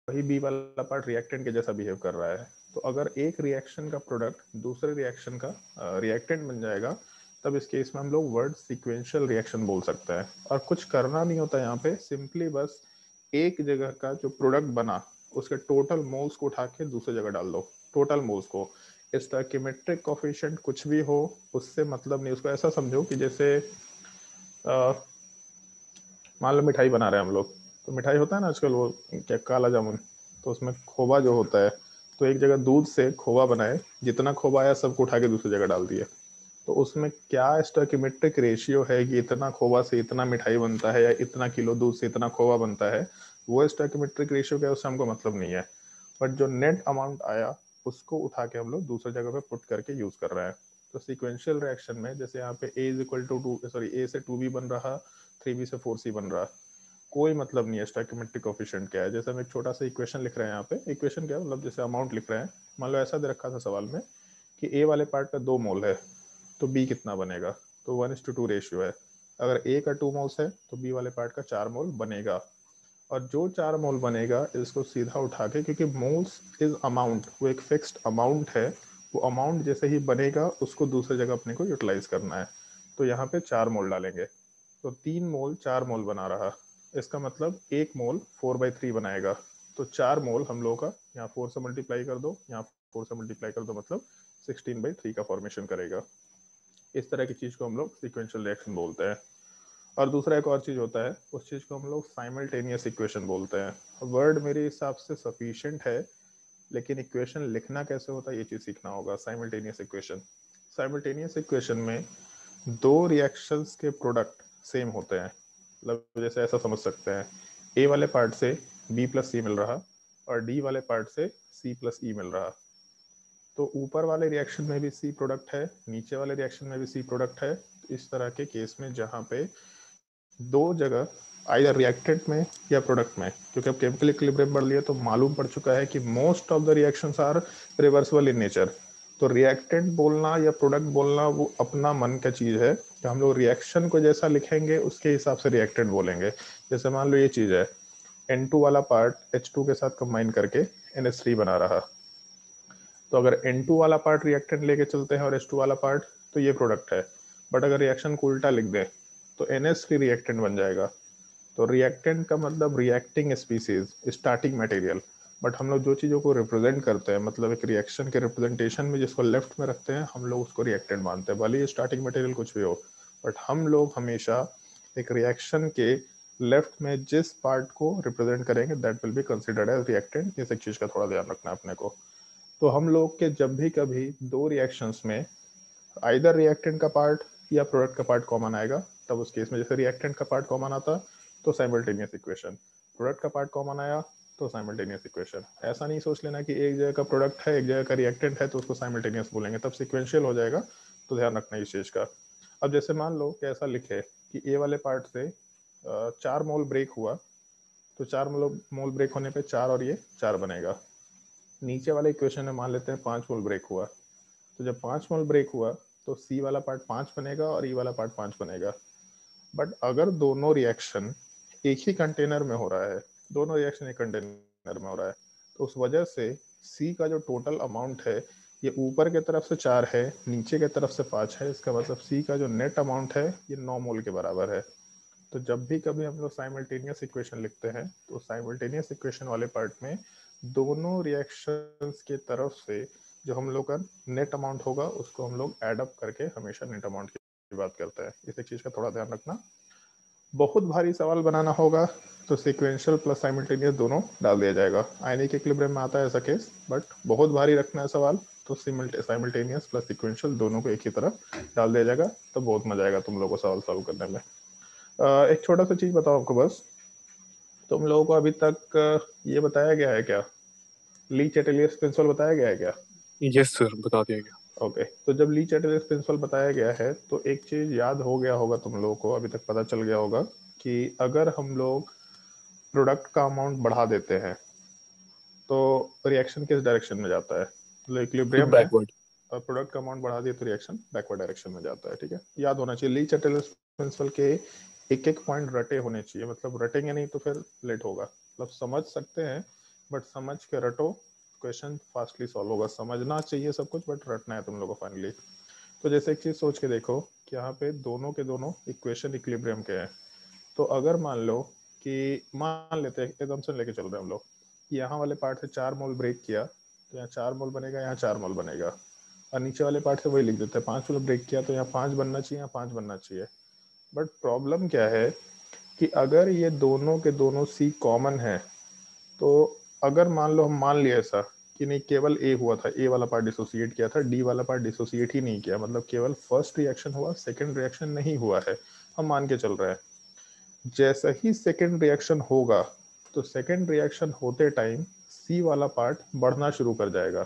वही बी वाला part reactant के जैसा बिहेव कर रहा है। तो अगर एक रिएक्शन का प्रोडक्ट दूसरे रिएक्शन का रिएक्टेंट बन जाएगा, तब इस केस में हम लोग वर्ड सीक्वेंशियल रिएक्शन बोल सकते हैं। और कुछ करना नहीं होता यहाँ पे, सिंपली बस एक जगह का जो प्रोडक्ट बना उसके टोटल मोल्स को उठा के दूसरी जगह डाल दो, टोटल मोल्स को। स्टोइकियोमेट्रिक कोफिशिएंट कुछ भी हो उससे मतलब नहीं। उसको ऐसा समझो कि जैसे मान लो मिठाई बना रहे हैं हम लोग, तो मिठाई होता है ना आजकल वो क्या काला जामुन, तो उसमें खोवा जो होता है, तो एक जगह दूध से खोवा बनाए, जितना खोवा आया सबको उठा के दूसरी जगह डाल दिए। तो उसमें क्या स्टोइकियोमेट्रिक रेशियो है कि इतना खोवा से इतना मिठाई बनता है या इतना किलो दूध से इतना खोवा बनता है, वो स्टोइकियोमेट्रिक रेशियो क्या है उससे हमको मतलब नहीं है। बट जो नेट अमाउंट आया उसको उठा के हम लोग दूसरी जगह पे पुट करके यूज कर रहे हैं। तो सीक्वेंशियल रिएक्शन में जैसे यहाँ पे a is equal to two, sorry a से 2b बन रहा, 3b से 4c बन रहा, कोई मतलब नहीं है स्टोइकियोमेट्रिक कोफिशिएंट क्या है। जैसे हम एक छोटा सा इक्वेशन लिख रहे हैं यहाँ पे, इक्वेशन क्या है मतलब जैसे अमाउंट लिख रहे हैं, मान लो ऐसा दे रखा था सवाल में कि a वाले पार्ट का 2 मोल है, तो b कितना बनेगा, तो 1:2 रेशियो है। अगर a का 2 मोल्स है तो b वाले पार्ट का 4 मोल बनेगा। और जो 4 मोल बनेगा इसको सीधा उठा के, क्योंकि मोल्स इज अमाउंट, वो एक फिक्स्ड अमाउंट है, वो अमाउंट जैसे ही बनेगा उसको दूसरी जगह अपने को यूटिलाइज करना है। तो यहाँ पे 4 मोल डालेंगे, तो 3 मोल 4 मोल बना रहा। इसका मतलब 1 मोल 4/3 बनाएगा। तो 4 मोल हम लोगों का यहाँ 4 से मल्टीप्लाई कर दो, यहाँ 4 से मल्टीप्लाई कर दो, मतलब 16/3 का फॉर्मेशन करेगा। इस तरह की चीज को हम लोग सीक्वेंशियल रिएक्शन बोलते हैं। और दूसरा एक और चीज होता है, उस चीज को हम लोग साइमल्टेनियस इक्वेशन बोलते हैं। वर्ड मेरे हिसाब से सफिशिएंट है, लेकिन इक्वेशन लिखना कैसे होता है ये चीज सीखना होगा। साइमल्टेनियस इक्वेशन, साइमल्टेनियस इक्वेशन में दो रिएक्शंस के प्रोडक्ट सेम होते हैं। मतलब जैसे ऐसा समझ सकते हैं, ए वाले पार्ट से बी प्लस सी मिल रहा और डी वाले पार्ट से सी प्लस ई मिल रहा। तो ऊपर वाले रिएक्शन में भी सी प्रोडक्ट है, नीचे वाले रिएक्शन में भी सी प्रोडक्ट है। तो इस तरह के केस में जहाँ पे दो जगह आइदर रिएक्टेंट में या प्रोडक्ट में, क्योंकि अब केमिकल इक्विलिब्रियम बढ़ लिया तो मालूम पड़ चुका है कि most of the reactions are reversible in nature. तो रिएक्टेंट बोलना या प्रोडक्ट बोलना वो अपना मन का चीज है कि हम लोग रिएक्शन को जैसा लिखेंगे उसके हिसाब से रिएक्टेंट बोलेंगे। जैसे मान लो ये चीज है, N2 वाला पार्ट H2 के साथ कंबाइन करके NH3 बना रहा, तो अगर N2 वाला पार्ट रिएक्टेंट लेके चलते हैं और H2 वाला पार्ट, तो ये प्रोडक्ट है। बट अगर रिएक्शन को उल्टा लिख दें तो NH3 रिएक्टेंट बन जाएगा। तो रिएक्टेंट का मतलब reacting species, starting material. But हम लोग जो चीज़ों को रिप्रेजेंट करते हैं, मतलब एक रिएक्शन के रिप्रेजेंटेशन में जिसको लेफ्ट में रखते हैं, हम लोग उसको रिएक्टेंट मानते हैं, भले ही स्टार्टिंग मटेरियल कुछ भी हो। बट हम लोग हमेशा एक रिएक्शन के लेफ्ट में जिस पार्ट को रिप्रेजेंट करेंगे that will be considered as reactant. इस एक चीज़ का थोड़ा ध्यान रखना है अपने को। तो हम लोग के जब भी कभी दो रिएक्शंस में आइदर रिएक्टेंट का पार्ट या प्रोडक्ट का पार्ट कॉमन आएगा, तब उस केस में जैसे रिएक्टेंट का पार्ट कॉमन आता तो साइमल्टेनियस इक्वेशन, प्रोडक्ट का पार्ट कॉमन आया तो साइमल्टेनियस इक्वेशन। ऐसा नहीं सोच लेना कि एक जगह का प्रोडक्ट है एक जगह का रिएक्टेंट है तो उसको साइमल्टेनियस बोलेंगे, तब सिक्वेंशियल हो जाएगा। तो ध्यान रखना इस चीज का। अब जैसे मान लो कि ऐसा लिखे कि ए वाले पार्ट से 4 मोल ब्रेक हुआ, तो 4 मोल ब्रेक होने पे 4 और ये 4 बनेगा। नीचे वाले इक्वेशन में मान लेते हैं 5 मोल ब्रेक हुआ, तो जब 5 मोल ब्रेक हुआ तो सी वाला पार्ट 5 बनेगा और ई वाला पार्ट 5 बनेगा। बट अगर दोनों रिएक्शन एक ही कंटेनर में हो रहा है, दोनों रिएक्शन एक कंटेनर में हो रहा है, तो उस वजह से सी का जो टोटल अमाउंट है ये ऊपर के तरफ से 4 है, नीचे के तरफ से 5 है। इसका मतलब सी का जो नेट अमाउंट है ये 9 मोल के बराबर है। तो जब भी कभी हम लोग साइमल्टेनियस इक्वेशन लिखते हैं तो साइमल्टेनियस इक्वेशन वाले पार्ट में दोनों रिएक्शंस के तरफ से जो हम लोग का नेट अमाउंट होगा उसको हम लोग एड अप करके हमेशा नेट अमाउंट की बात करते हैं। इस एक चीज का थोड़ा ध्यान रखना। बहुत भारी सवाल बनाना होगा तो सीक्वेंशियल प्लस साइमल्टेनियस दोनों डाल दिया जाएगा। आयनिक इक्विलिब्रियम में आता है ऐसा केस, बट बहुत भारी रखना है सवाल तो साइमल्टेनियस प्लस सीक्वेंशियल दोनों को एक ही तरफ डाल दिया जाएगा, तो बहुत मजा आएगा तुम लोगों को सवाल सॉल्व करने में। एक छोटा सा चीज बताओ आपको बस, तुम लोगों को अभी तक ये बताया गया है क्या, ली चैटेलियस प्रिंसिपल बताया गया है क्या? यस सर, बता दिया गया। ओके, तो जब ली चैटेलियस प्रिंसिपल बताया गया है तो एक चीज याद हो गया होगा तुम लोगों को, अभी तक पता चल गया होगा कि अगर हम लोग प्रोडक्ट का अमाउंट बढ़ा देते हैं तो रिएक्शन किस डायरेक्शन में जाता है, मतलब इक्विलिब्रियम है बैकवर्ड। और प्रोडक्ट का अमाउंट बढ़ा दिए तो रिएक्शन बैकवर्ड डायरेक्शन में जाता है। ठीक है, याद होना चाहिए ली चैटेलियस प्रिंसिपल के एक एक पॉइंट रटे होने चाहिए, मतलब रटेंगे नहीं तो फिर लेट होगा। मतलब समझ सकते हैं बट समझ के रटो, क्वेश्चन फास्टली सॉल्व होगा। समझना चाहिए सब कुछ, बट रटना है तुम लोगों को फाइनली। तो जैसे एक चीज सोच के देखो कि यहाँ पे दोनों के दोनों इक्वेशन इक्विलिब्रियम के हैं। तो अगर मान लो कि मान लेते हैं, एकदम से लेके चल रहे हैं हम लोग, यहाँ वाले पार्ट से 4 मोल ब्रेक किया तो यहाँ 4 मोल बनेगा, यहाँ 4 मोल बनेगा। और नीचे वाले पार्ट से वही लिख देते हैं, 5 मोल ब्रेक किया तो यहाँ 5 बनना चाहिए, यहाँ 5 बनना चाहिए। बट प्रॉब्लम क्या है कि अगर ये दोनों के दोनों सी कॉमन है, तो अगर मान लो हम मान लिया ऐसा कि नहीं केवल ए हुआ था, ए वाला पार्ट डिसोसिएट किया था, डी वाला पार्ट डिसोसिएट ही नहीं किया, मतलब केवल फर्स्ट रिएक्शन हुआ, सेकंड रिएक्शन नहीं हुआ है, हम मान के चल रहे हैं। जैसा ही सेकंड रिएक्शन होगा तो सेकंड रिएक्शन होते टाइम सी वाला पार्ट बढ़ना शुरू कर जाएगा।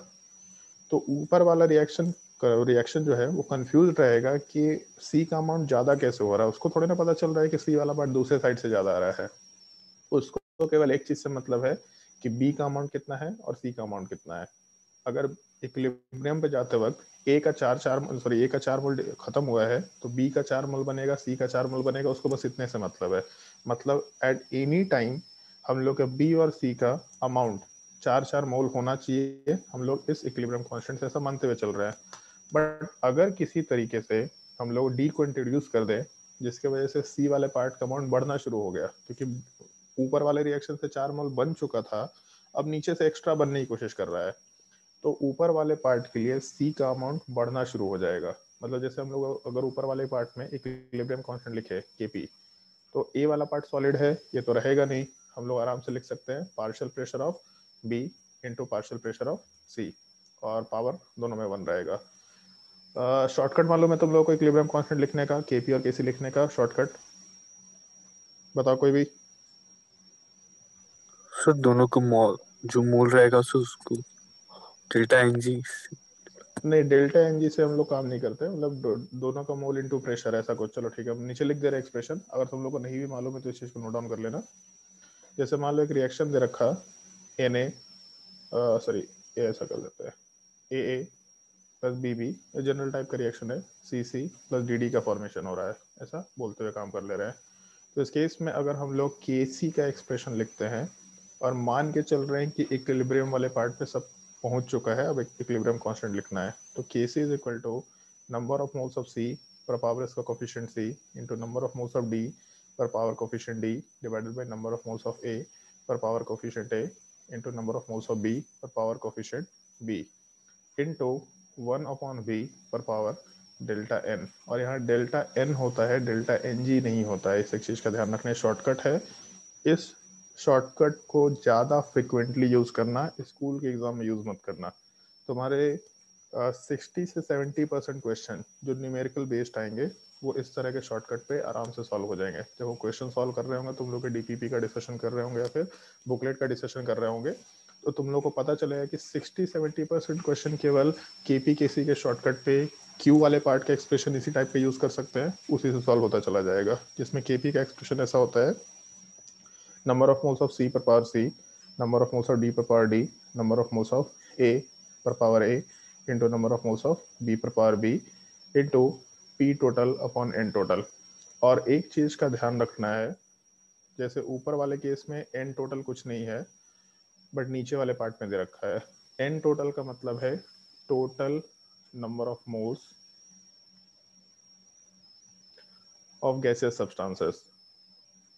तो ऊपर वाला रिएक्शन जो है वो कंफ्यूज रहेगा कि सी का अमाउंट ज्यादा कैसे हो रहा है। उसको थोड़ी ना पता चल रहा है कि सी वाला पार्ट दूसरे साइड से ज्यादा आ रहा है। उसको तो केवल एक चीज से मतलब है कि बी का अमाउंट कितना है और सी का अमाउंट कितना है। अगर इक्विलिब्रियम पे जाते वक्त ए का 4 मोल खत्म हुआ है तो बी का 4 मोल बनेगा, सी का 4 मोल बनेगा, उसको बस इतने से मतलब है। मतलब एट एनी टाइम हम लोग का बी और सी का अमाउंट 4 4 मोल होना चाहिए। हम लोग इस इक्विलिब्रियम कांस्टेंट से ऐसा मानते हुए चल रहे हैं। बट अगर किसी तरीके से हम लोग डी को इंट्रोड्यूस कर दें जिसके वजह से सी वाले पार्ट का अमाउंट बढ़ना शुरू हो गया, क्योंकि ऊपर वाले रिएक्शन से 4 मोल बन चुका था, अब नीचे से एक्स्ट्रा बनने की कोशिश कर रहा है, तो ऊपर वाले पार्ट के लिए सी का अमाउंट बढ़ना शुरू हो जाएगा। मतलब जैसे हम लोग अगर ऊपर वाले पार्ट में इक्विलिब्रियम कांस्टेंट लिखे केपी, तो ए वाला पार्ट सॉलिड है, ये तो रहेगा नहीं। हम लोग आराम से लिख सकते हैं partial pressure of B into partial pressure of C, और पावर दोनों में 1 रहेगा। शॉर्टकट मालूम है तुम लोगों को इक्विलिब्रियम कांस्टेंट लिखने का, केपी और केसी लिखने का शॉर्टकट बताओ कोई भी। सर दोनों को मोल, जो मोल रहेगा सर उसको डेल्टा एन जी। नहीं, डेल्टा एन जी से हम लोग काम नहीं करते, मतलब दोनों का मोल इनटू प्रेशर ऐसा कुछ। चलो ठीक है, हम नीचे लिख दे रहे एक्सप्रेशन, अगर तुम लोग को नहीं भी मालूम है तो इस चीज को नोट डाउन कर लेना। जैसे मान लो एक रिएक्शन दे रखा एन ए, सॉरी ए ऐसा कर देते हैं, A plus B B, general type का रिएक्शन है, C C plus D D का फॉर्मेशन हो रहा है, ऐसा बोलते हुए काम कर ले रहे हैं। तो इस केस में अगर हम लोग के सी का एक्सप्रेशन लिखते हैं और मान के चल रहे हैं कि इक्विलिब्रियम वाले पार्ट पे सब पहुंच चुका है, अब इक्विलिब्रियम कांस्टेंट लिखना है, तो K C is equal to number of moles of C पर पावर इसका coefficient C into number of moles of D पर power coefficient D divided by number of moles of A पर power coefficient A into number of moles of B पर power coefficient B into 1/v पर power delta N. और यहाँ delta N होता है, delta n जी नहीं होता है, इस एक चीज का ध्यान रखना। शॉर्टकट है, इस शॉर्टकट को ज़्यादा फ्रिक्वेंटली यूज करना, स्कूल के एग्जाम में यूज मत करना। तुम्हारे 60 से 70% क्वेश्चन जो न्यूमेरिकल बेस्ड आएंगे वो इस तरह के शॉर्टकट पे आराम से सॉल्व हो जाएंगे। जब वो क्वेश्चन सॉल्व कर रहे होंगे, तुम लोग के डीपीपी का डिस्कशन कर रहे होंगे या फिर बुकलेट का डिस्कशन कर रहे होंगे, तो तुम लोग को पता चलेगा कि 60 से 70% क्वेश्चन केवल केपी केसी के शॉर्टकट पे क्यू वाले पार्ट का एक्सप्रेशन इसी टाइप का यूज कर सकते हैं, उसी से सॉल्व होता चला जाएगा। जिसमें केपी का एक्सप्रेशन ऐसा होता है number of moles of C per power C, number of moles of D per power D, number of moles of A per power A into number of moles of B per power B into P total upon N total। और एक चीज का ध्यान रखना है, जैसे ऊपर वाले केस में N टोटल कुछ नहीं है, बट नीचे वाले पार्ट में दे रखा है N टोटल का मतलब है total number of moles of gaseous substances.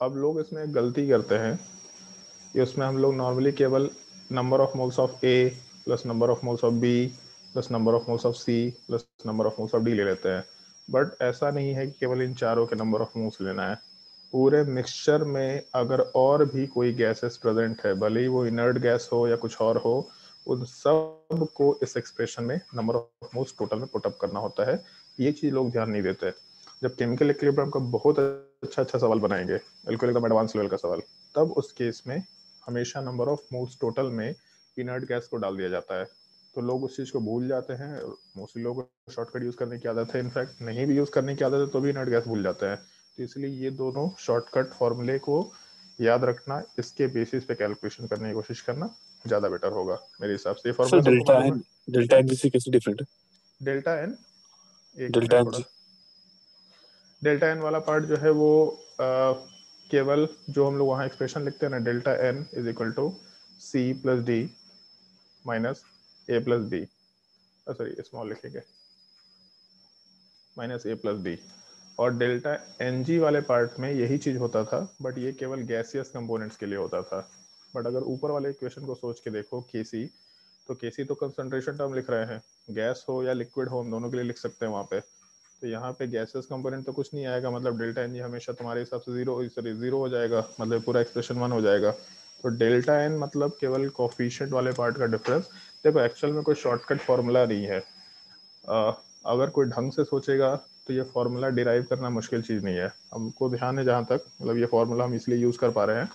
अब लोग इसमें एक गलती करते हैं कि उसमें हम लोग नॉर्मली केवल number of moles of A plus number of moles of B plus number of moles of C plus number of moles of D ले लेते हैं। बट ऐसा नहीं है कि केवल इन चारों के नंबर ऑफ मोल्स लेना है। पूरे मिक्सचर में अगर और भी कोई गैसेस प्रेजेंट है, भले ही वो इनर्ट गैस हो या कुछ और हो, उन सब को इस एक्सप्रेशन में नंबर ऑफ मोल्स टोटल में पुटअप करना होता है। ये चीज लोग ध्यान नहीं देते। जब केमिकल इक्विलिब्रियम का बहुत अच्छा अच्छा सवाल बनाएंगे, बिल्कुल एकदम एडवांस लेवल का सवाल, तब उस केस में हमेशा नंबर ऑफ मोल्स टोटल में इनर्ट गैस को डाल दिया जाता है। तो लोग उस चीज को भूल जाते हैं। मोस्टली लोगों को शॉर्टकट यूज करने की आदत है, इनफैक्ट नहीं भी यूज करने की आदत है तो भी इनर्ट गैस भूल जाते हैं। तो इसलिए ये दोनों शॉर्टकट फॉर्मूले को याद रखना, इसके बेसिस पे कैलकुलेशन करने की कोशिश करना ज्यादा बेटर होगा मेरे हिसाब से। ये सर फॉर्मूला सबको मालूम है? डेल्टा एन जी से कैसे डिफरेंट है? डेल्टा एन, एक डेल्टा मिनट एन थोड़ा। जी। डेल्टा एन वाला पार्ट जो है वो केवल जो हम लोग वहाँ एक्सप्रेशन लिखते हैं ना, delta n is equal to C plus D minus A plus B, sorry small लिखेंगे, माइनस ए प्लस बी। और डेल्टा एन जी वाले पार्ट में यही चीज होता था, बट ये केवल गैसियस कंपोनेंट्स के लिए होता था। बट अगर ऊपर वाले इक्वेशन को सोच के देखो केसी, तो केसी तो कंसंट्रेशन टर्म लिख रहे हैं, गैस हो या लिक्विड हो हम दोनों के लिए लिख सकते हैं वहाँ पे। तो यहाँ पे गैसेस कंपोनेंट तो कुछ नहीं आएगा, मतलब डेल्टा एन जी हमेशा तुम्हारे हिसाब से जीरो हो जाएगा, मतलब पूरा एक्सप्रेशन 1 हो जाएगा। तो डेल्टा एन मतलब केवल कोफिशिएंट वाले पार्ट का डिफरेंस। देखो एक्चुअल में कोई शॉर्टकट फॉर्मूला नहीं है, अगर कोई ढंग से सोचेगा तो ये फॉर्मूला डिराइव करना मुश्किल चीज़ नहीं है। हमको ध्यान है जहाँ तक, मतलब ये फॉर्मूला हम इसलिए यूज़ कर पा रहे हैं,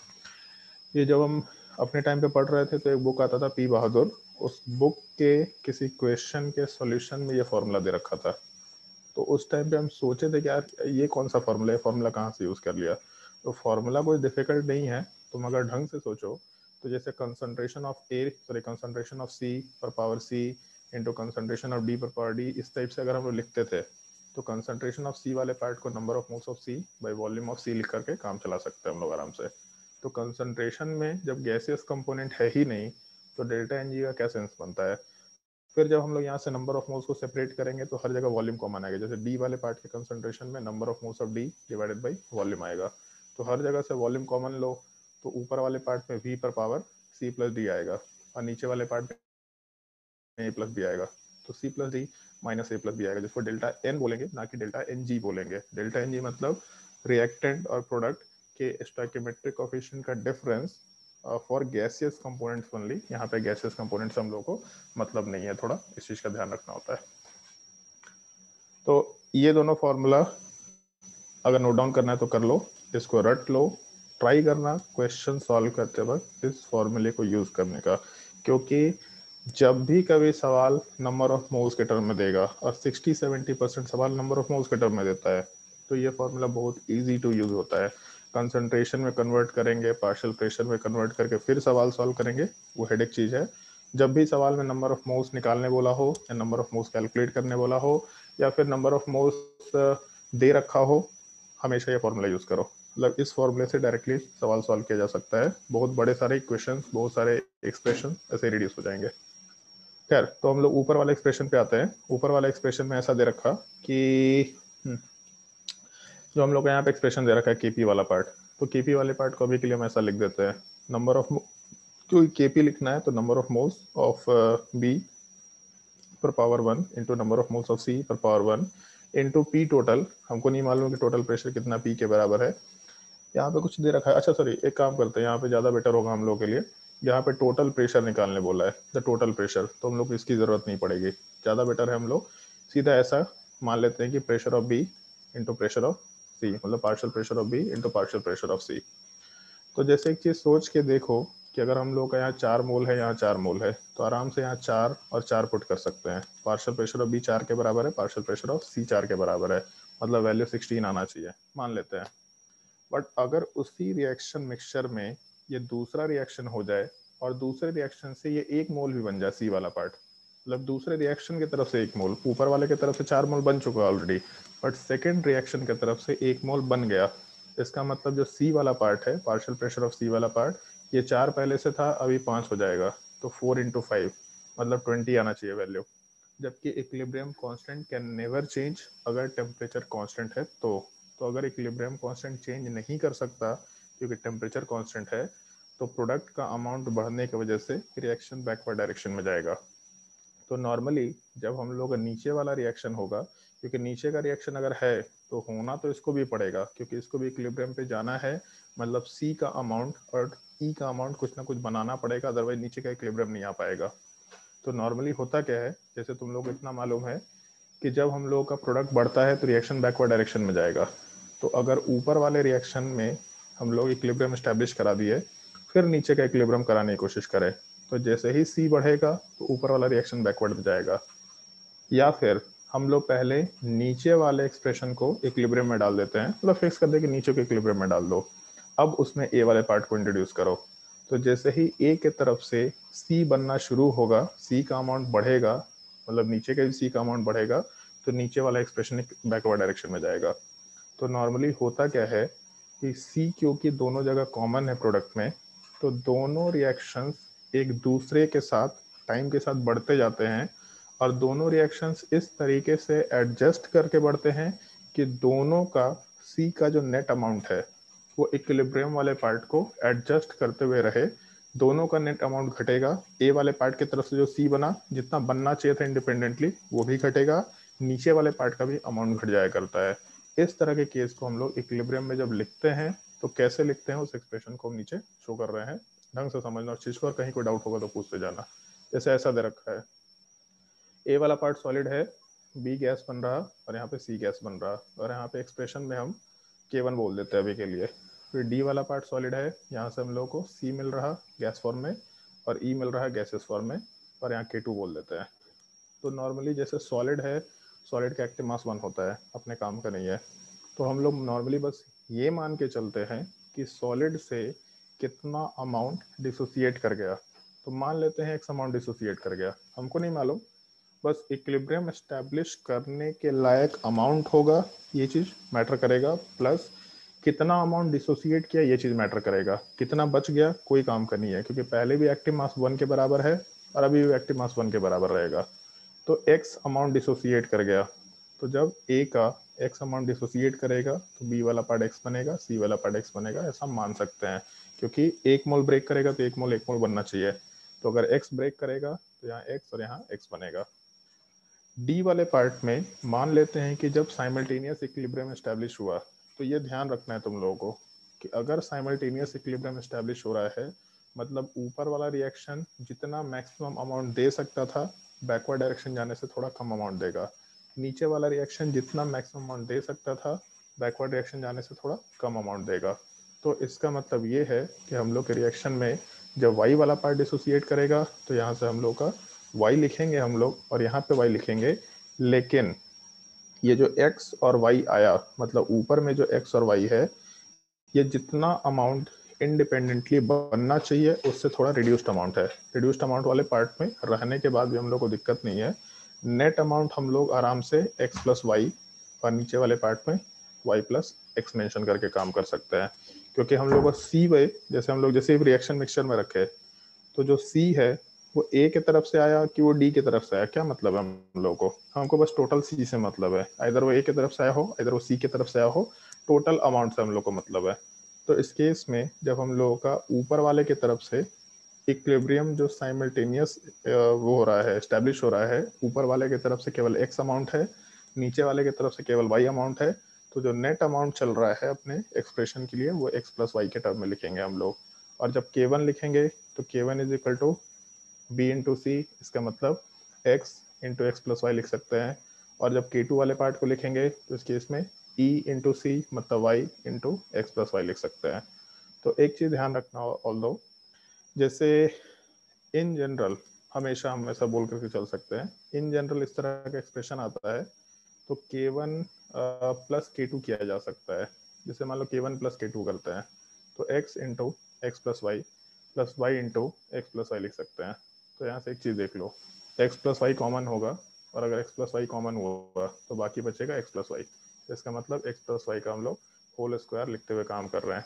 ये जब हम अपने टाइम पे पढ़ रहे थे तो एक बुक आता था पी बहादुर, उस बुक के किसी क्वेश्चन के सॉल्यूशन में ये फॉर्मूला दे रखा था। तो उस टाइम पे हम सोचे थे कि यार ये कौन सा फॉर्मूला है, फॉर्मूला कहाँ से यूज़ कर लिया। तो फॉर्मूला कोई डिफिकल्ट नहीं है, तुम अगर ढंग से सोचो तो जैसे कंसंट्रेशन ऑफ सी पर power C into concentration of D पर पावर डी, इस टाइप से अगर हम लोग लिखते थे तो कंसंट्रेशन ऑफ सी वाले पार्ट को number of moles of C by volume of C लिख करके काम चला सकते हैं हम लोग आराम से। तो कंसंट्रेशन में जब गैसियस कंपोनेंट है ही नहीं तो डेल्टा एन जी का क्या सेंस बनता है। फिर जब हम लोग यहाँ से नंबर ऑफ मोल्स को सेपरेट करेंगे तो हर जगह वॉल्यूम कॉमन आएगा, जैसे डी वाले पार्ट के कंसंट्रेशन में number of moles of D divided by volume आएगा। तो हर जगह से वॉल्यूम कॉमन लो तो ऊपर वाले पार्ट में वी पर पावर सी प्लस डी आएगा और नीचे वाले पार्ट में ए प्लस बी आएगा। तो सी plus D minus A plus B आएगा, जिसको डेल्टा एन बोलेंगे, ना कि डेल्टा एन जी बोलेंगे। डेल्टा एन जी मतलब रिएक्टेंट और प्रोडक्ट के स्टोइकियोमेट्रिक कोएफिशिएंट का difference for gaseous components only. यहाँ पे गैसियस कंपोनेंट्स हम लोग को मतलब नहीं है, थोड़ा इस चीज का ध्यान रखना होता है। तो ये दोनों फॉर्मूला अगर नोट डाउन करना है तो कर लो, इसको रट लो, ट्राई करना क्वेश्चन सॉल्व करते वक्त इस फॉर्मूले को यूज करने का, क्योंकि जब भी कभी सवाल नंबर ऑफ मोल्स के टर्म में देगा और 60-70% सवाल नंबर ऑफ मोल्स के टर्म में देता है, तो ये फॉर्मूला बहुत इजी टू यूज होता है। कंसंट्रेशन में कन्वर्ट करेंगे, पार्शियल प्रेशर में कन्वर्ट करके फिर सवाल सॉल्व करेंगे, वो हेडेक चीज है। जब भी सवाल में नंबर ऑफ मोल्स निकालने बोला हो या नंबर ऑफ मोल्स कैलकुलेट करने बोला हो या फिर नंबर ऑफ मोल्स दे रखा हो, हमेशा ये फॉर्मूला यूज करो। मतलब इस फॉर्मूले से डायरेक्टली सवाल सॉल्व किया जा सकता है, बहुत बड़े सारे इक्वेशन, बहुत सारे एक्सप्रेशन ऐसे रिड्यूस हो जाएंगे। खैर, तो हम लोग ऊपर वाले एक्सप्रेशन पे आते हैं। ऊपर वाला एक्सप्रेशन में ऐसा दे रखा कि जो हम लोग का यहाँ पे एक्सप्रेशन दे रखा है केपी वाला पार्ट, तो केपी वाले पार्ट को अभी के लिए हम ऐसा लिख देते हैं, नंबर ऑफ, क्योंकि केपी लिखना है तो number of moles of B पर power 1 into number of moles of C पर पावर 1 इंटू पी टोटल। हमको नहीं मालूम कि टोटल प्रेशर कितना पी के बराबर है, यहाँ पे कुछ दे रखा है। अच्छा सॉरी, एक काम करते हैं, यहाँ पे ज़्यादा बेटर होगा हम लोग के लिए, यहाँ पे टोटल प्रेशर निकालने बोला है, द टोटल प्रेशर, तो हम लोग को इसकी ज़रूरत नहीं पड़ेगी, ज़्यादा बेटर है हम लोग सीधा ऐसा मान लेते हैं कि pressure of B into pressure of C, मतलब partial pressure of B into partial pressure of C. तो जैसे एक चीज़ सोच के देखो कि अगर हम लोग का यहाँ 4 मोल है, यहाँ 4 मोल है, तो आराम से यहाँ 4 और 4 पुट कर सकते हैं। पार्शियल प्रेशर ऑफ बी 4 के बराबर है, पार्शियल प्रेशर ऑफ सी 4 के बराबर है, मतलब वैल्यू 16 आना चाहिए, मान लेते हैं। बट अगर उसी रिएक्शन मिक्सचर में ये दूसरा रिएक्शन हो जाए और दूसरे रिएक्शन से ये 1 मोल भी बन जाए, सी वाला पार्ट, मतलब दूसरे रिएक्शन की तरफ से 1 मोल, ऊपर वाले की तरफ से 4 मोल बन चुका है ऑलरेडी, बट सेकेंड रिएक्शन की तरफ से 1 मोल बन गया, इसका मतलब जो सी वाला पार्ट है, पार्शियल प्रेशर ऑफ सी वाला पार्ट, ये 4 पहले से था, अभी 5 हो जाएगा, तो 4 इंटू 5 मतलब 20 आना चाहिए वैल्यू। जबकि equilibrium constant can never change अगर टेम्परेचर कांस्टेंट है तो अगर इक्विलिब्रियम कांस्टेंट चेंज नहीं कर सकता क्योंकि टेम्परेचर कांस्टेंट है, तो प्रोडक्ट का अमाउंट बढ़ने की वजह से रिएक्शन बैकवर्ड डायरेक्शन में जाएगा। तो नॉर्मली जब हम लोग नीचे वाला रिएक्शन होगा, क्योंकि नीचे का रिएक्शन अगर है तो होना तो इसको भी पड़ेगा, क्योंकि इसको भी इक्विलिब्रियम पे जाना है, मतलब सी का अमाउंट और ई का अमाउंट कुछ ना कुछ बनाना पड़ेगा, अदरवाइज नीचे का इक्विलिब्रियम नहीं आ पाएगा। तो नॉर्मली होता क्या है, जैसे तुम लोग इतना मालूम है कि जब हम लोगों का प्रोडक्ट बढ़ता है तो रिएक्शन बैकवर्ड डायरेक्शन में जाएगा। तो अगर ऊपर वाले रिएक्शन में हम लोग इक्विलिब्रियम स्टैब्लिश करा दिए, फिर नीचे का इक्विलिब्रियम कराने की कोशिश करें, तो जैसे ही सी बढ़ेगा तो ऊपर वाला रिएक्शन बैकवर्ड में जाएगा। या फिर हम लोग पहले नीचे वाले एक्सप्रेशन को इक्विलिब्रियम में डाल देते हैं, मतलब फिक्स कर दे कि नीचे को इक्विलिब्रियम में डाल दो, अब उसमें ए वाले पार्ट को इंट्रोड्यूस करो। तो जैसे ही ए के तरफ से सी बनना शुरू होगा, सी का अमाउंट बढ़ेगा, मतलब नीचे का भी सी का अमाउंट बढ़ेगा, तो नीचे वाला एक्सप्रेशन बैकवर्ड डायरेक्शन में जाएगा। तो नॉर्मली होता क्या है कि सी क्योंकि दोनों जगह कॉमन है प्रोडक्ट में, तो दोनों रिएक्शंस एक दूसरे के साथ टाइम के साथ बढ़ते जाते हैं और दोनों रिएक्शंस इस तरीके से एडजस्ट करके बढ़ते हैं कि दोनों का सी का जो नेट अमाउंट है वो इक्विलिब्रियम वाले पार्ट को एडजस्ट करते हुए रहे। दोनों का नेट अमाउंट घटेगा, ए वाले पार्ट की तरफ से जो सी बना जितना बनना चाहिए था इंडिपेंडेंटली वो भी घटेगा, नीचे वाले पार्ट का भी अमाउंट घट जाया करता है। इस तरह के केस को हम लोग इक्विलिब्रियम में जब लिखते हैं तो कैसे लिखते हैं उस एक्सप्रेशन को हम नीचे शो कर रहे हैं। ढंग से समझना उस चीज को, और कहीं कोई डाउट होगा तो पूछते जाना। जैसे ऐसा दे रखा है, ए वाला पार्ट सॉलिड है, बी गैस बन रहा और यहाँ पे सी गैस बन रहा, और यहाँ पे एक्सप्रेशन में हम K1 बोल देते हैं अभी के लिए। फिर डी वाला पार्ट सॉलिड है, यहाँ से हम लोग को सी मिल रहा गैस फॉर्म में और ई मिल रहा है गैसेस फॉर्म में, और यहाँ K2 बोल देते हैं। तो नॉर्मली जैसे सॉलिड है, सॉलिड का एक्टिव मास 1 होता है, अपने काम का नहीं है, तो हम लोग नॉर्मली बस ये मान के चलते हैं कि सॉलिड से कितना अमाउंट डिसोसिएट कर गया। तो मान लेते हैं एक्स अमाउंट डिसोसिएट कर गया, हमको नहीं मालूम, बस इक्विलिब्रियम एस्टैब्लिश करने के लायक अमाउंट होगा, ये चीज मैटर करेगा, प्लस कितना अमाउंट डिसोसिएट किया ये चीज मैटर करेगा। कितना बच गया कोई काम का नहीं है, क्योंकि पहले भी एक्टिव मास 1 के बराबर है और अभी भी एक्टिव मास 1 के बराबर रहेगा। तो एक्स अमाउंट डिसोसिएट कर गया, तो जब ए का एक्स अमाउंट डिसोसिएट करेगा तो बी वाला पार्ट एक्स बनेगा, सी वाला पार्ट एक्स बनेगा, ऐसा मान सकते हैं। क्योंकि एक मोल ब्रेक करेगा तो एक मोल बनना चाहिए, तो अगर एक्स ब्रेक करेगा तो यहाँ एक्स और यहाँ एक्स बनेगा। डी वाले पार्ट में मान लेते हैं कि जब साइमल्टेनियस इक्विलिब्रियम एस्टैब्लिश हुआ, तो ये ध्यान रखना है तुम लोगों को कि अगर साइमल्टेनियस इक्विलिब्रियम एस्टैब्लिश हो रहा है मतलब ऊपर वाला रिएक्शन जितना मैक्सिमम अमाउंट दे सकता था बैकवर्ड डायरेक्शन जाने से थोड़ा कम अमाउंट देगा, नीचे वाला रिएक्शन जितना मैक्सिमम अमाउंट दे सकता था बैकवर्ड रिएक्शन जाने से थोड़ा कम अमाउंट देगा। तो इसका मतलब ये है कि हम लोग के रिएक्शन में जब वाई वाला पार्ट डिसोसिएट करेगा तो यहाँ से हम लोग का y लिखेंगे हम लोग और यहाँ पे y लिखेंगे, लेकिन ये जो x और y आया मतलब ऊपर में जो x और y है ये जितना अमाउंट इंडिपेंडेंटली बनना चाहिए उससे थोड़ा रिड्यूस्ड अमाउंट है। रिड्यूस्ड अमाउंट वाले पार्ट में रहने के बाद भी हम लोग को दिक्कत नहीं है। नेट अमाउंट हम लोग आराम से x प्लस वाई और नीचे वाले पार्ट में y प्लस एक्स मेंशन करके काम कर सकते हैं, क्योंकि हम लोग को सी वे जैसे हम लोग जैसे रिएक्शन मिक्सचर में रखे तो जो सी है वो ए के तरफ से आया कि वो डी की तरफ से आया क्या मतलब है हम लोग को, हमको बस टोटल सी से मतलब है, इधर वो ए की तरफ से आया हो इधर वो सी की तरफ से आया हो, टोटल अमाउंट से हम लोग को मतलब है। तो इस केस में जब हम लोगों का ऊपर वाले की तरफ से इक्विलिब्रियम जो साइमल्टेनियस वो हो रहा है एस्टेब्लिश हो रहा है, ऊपर वाले की तरफ से केवल एक्स अमाउंट है, नीचे वाले की तरफ से केवल वाई अमाउंट है, तो जो नेट अमाउंट चल रहा है अपने एक्सप्रेशन के लिए वो एक्स प्लस वाई के टर्म में लिखेंगे हम लोग। और जब K1 लिखेंगे तो K1 is equal to B into C, इसका मतलब x into X plus Y लिख सकते हैं। और जब K2 वाले पार्ट को लिखेंगे तो इस केस में E इंटू सी मतलब y into X plus Y लिख सकते हैं। तो एक चीज ध्यान रखना, ऑल दो जैसे इन जनरल हमेशा हम ऐसा बोल करके चल सकते हैं, इन जनरल इस तरह का एक्सप्रेशन आता है तो K1 प्लस K2 किया जा सकता है। जैसे मान लो K1 प्लस K2 करते हैं तो x into X plus Y into X plus Y लिख सकते हैं। तो यहाँ से एक चीज़ देख लो, x प्लस वाई कॉमन होगा और अगर x प्लस वाई कॉमन हुआ तो बाकी बचेगा x प्लस वाई, इसका मतलब x प्लस वाई का हम लोग होल स्क्वायर लिखते हुए काम कर रहे हैं।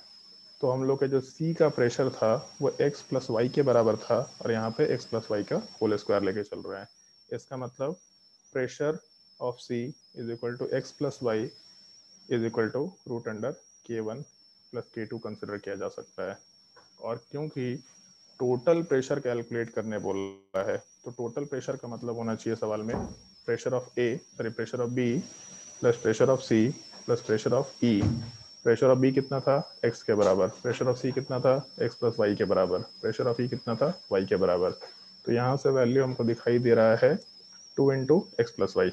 तो हम लोग के जो C का प्रेशर था वो x प्लस वाई के बराबर था और यहाँ पे x प्लस वाई का होल स्क्वायर लेके चल रहे हैं। इसका मतलब pressure of C is equal to X plus Y is equal to root under K1 plus K2 consider किया जा सकता है। और क्योंकि टोटल प्रेशर कैलकुलेट करने बोला है तो टोटल प्रेशर का मतलब होना चाहिए सवाल में pressure of A sorry pressure of B plus pressure of C plus pressure of E. Pressure of B कितना था x के बराबर, प्रेशर ऑफ सी कितना था x प्लस वाई के बराबर, प्रेशर ऑफ ई कितना था y के बराबर। तो यहाँ से वैल्यू हमको दिखाई दे रहा है 2 इंटू एक्स प्लस वाई।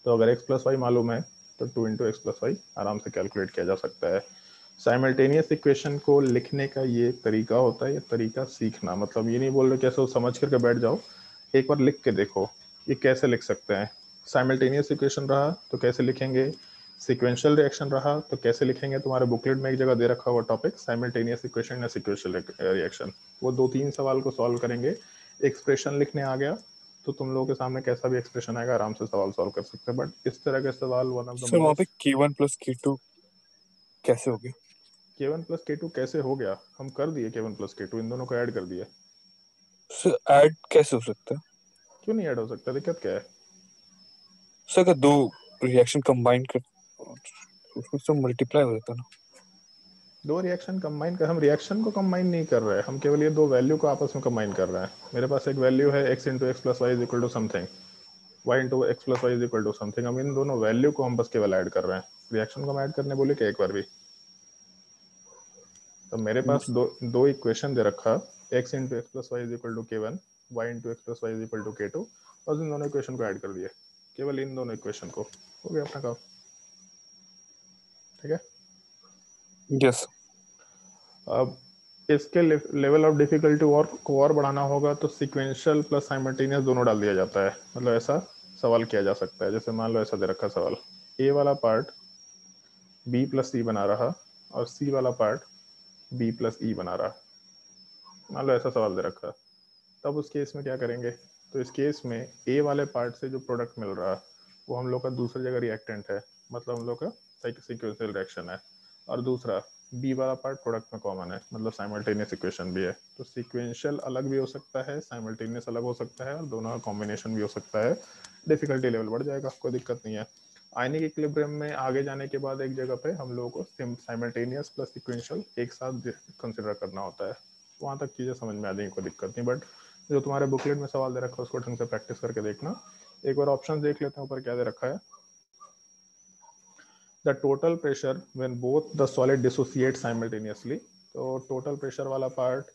तो अगर x प्लस वाई मालूम है तो 2 इंटू एक्स प्लस वाई आराम से कैलकुलेट किया जा सकता है। साइमल्टेनियस इक्वेशन को लिखने का ये तरीका होता है, ये तरीका सीखना, मतलब ये नहीं बोल रहे कैसे समझ करके बैठ जाओ, एक बार लिख के देखो ये कैसे लिख सकते हैं। साइमल्टेनियस इक्वेशन रहा तो कैसे लिखेंगे, सिक्वेंशियल रिएक्शन रहा तो कैसे लिखेंगे, तुम्हारे बुकलेट में एक जगह दे रखा हुआ टॉपिक साइमल्टेनियस इक्वेशन या सिक्वेंशियल रिएक्शन, वो 2-3 सवाल को सॉल्व करेंगे, एक्सप्रेशन लिखने आ गया तो तुम लोगों के सामने कैसा भी एक्सप्रेशन आएगा आराम से सवाल सॉल्व कर सकते हैं। बट इस तरह के सवाल वन ऑफ द सर वहाँ पे मोस्ट। K1 प्लस K2 कैसे हो गया? K1 प्लस K2 कैसे हो गया, हम कर दिए K1 प्लस K2 इन दोनों को ऐड कर दिए। सर ऐड कैसे हो सकता है? क्यों नहीं ऐड हो सकता, दिक्कत क्या है? सर अगर दो रिएक्शन कंबाइन कर उसमें सब मल्टीप्लाई हो जाता है ना। दो रिएक्शन कंबाइन कर, हम रिएक्शन को कंबाइन नहीं कर रहे हैं, हम केवल ये दो वैल्यू को आपस में कंबाइन कर रहे हैं। मेरे पास एक वैल्यू है x into X plus Y is equal to something, y into X plus Y is equal to something. हम इन दोनों वैल्यू को हम बस केवल ऐड कर रहे हैं, रिएक्शन को हम ऐड करने बोले कि एक बार भी। तो मेरे पास दो इक्वेशन दे रखा, x into X plus Y is equal to k1, y into X plus Y is equal to k2, और इन दोनों इक्वेशन को ऐड कर दिए, केवल इन दोनों इक्वेशन को, हो गया अपना काम। ठीक है। यस। अब इसके लेवल ऑफ डिफिकल्टी और को और बढ़ाना होगा तो सीक्वेंशियल प्लस साइमल्टेनियस दोनों डाल दिया जाता है। मतलब ऐसा सवाल किया जा सकता है, जैसे मान लो ऐसा दे रखा सवाल, ए वाला पार्ट बी प्लस सी बना रहा और सी वाला पार्ट बी प्लस ई बना रहा, मान लो ऐसा सवाल दे रखा। तब उस केस में क्या करेंगे, तो इस केस में ए वाले पार्ट से जो प्रोडक्ट मिल रहा वो हम लोग का दूसरी जगह रिएक्टेंट है, मतलब हम लोग का सीक्वेंशियल रिएक्शन है, और दूसरा बी वाला पार्ट प्रोडक्ट में कॉमन है, मतलब साइमल्टेनियस इक्वेशन भी है। तो सीक्वेंशियल अलग भी हो सकता है, साइमल्टेनियस अलग हो सकता है, और दोनों का कॉम्बिनेशन भी हो सकता है। डिफिकल्टी लेवल बढ़ जाएगा, कोई दिक्कत नहीं है। आयनिक इक्विलिब्रियम में आगे जाने के बाद एक जगह पे हम लोगों को साइमल्टेनियस प्लस सीक्वेंशियल एक साथ कंसिडर करना होता है। वहां तक चीजें समझ में आ जाएंगी, कोई दिक्कत नहीं। बट जो तुम्हारे बुकलेट में सवाल दे रखा है उसको ढंग से प्रैक्टिस करके देखना। एक बार ऑप्शन देख लेते हैं ऊपर क्या दे रखा है। The total pressure when both the solid dissociate simultaneously, तो टोटल प्रेशर वाला part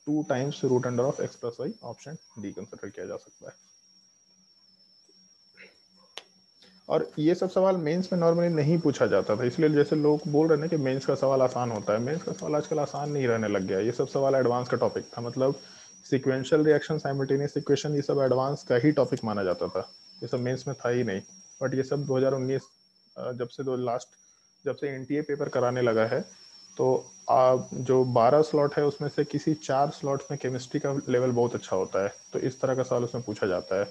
2 times root under of X plus Y, option D consider किया जा सकता है। और ये सब सवाल मेंस में नॉर्मली नहीं पूछा जाता था, इसलिए जैसे लोग बोल रहे हैं ना कि मेंस का सवाल आसान होता है, मेंस का सवाल आजकल आसान नहीं रहने लग गया। ये सब सवाल एडवांस का टॉपिक था, मतलब सीक्वेंशियल रिएक्शन, साइमल्टेनियस इक्वेशन, ये सब एडवांस का ही टॉपिक माना जाता था, ये सब मेंस में था ही नहीं। बट ये सब 2019 जब से दो लास्ट जब से एनटीए पेपर कराने लगा है, तो जो 12 स्लॉट है उसमें से किसी 4 स्लॉट में केमिस्ट्री का लेवल बहुत अच्छा होता है, तो इस तरह का सवाल उसमें पूछा जाता है।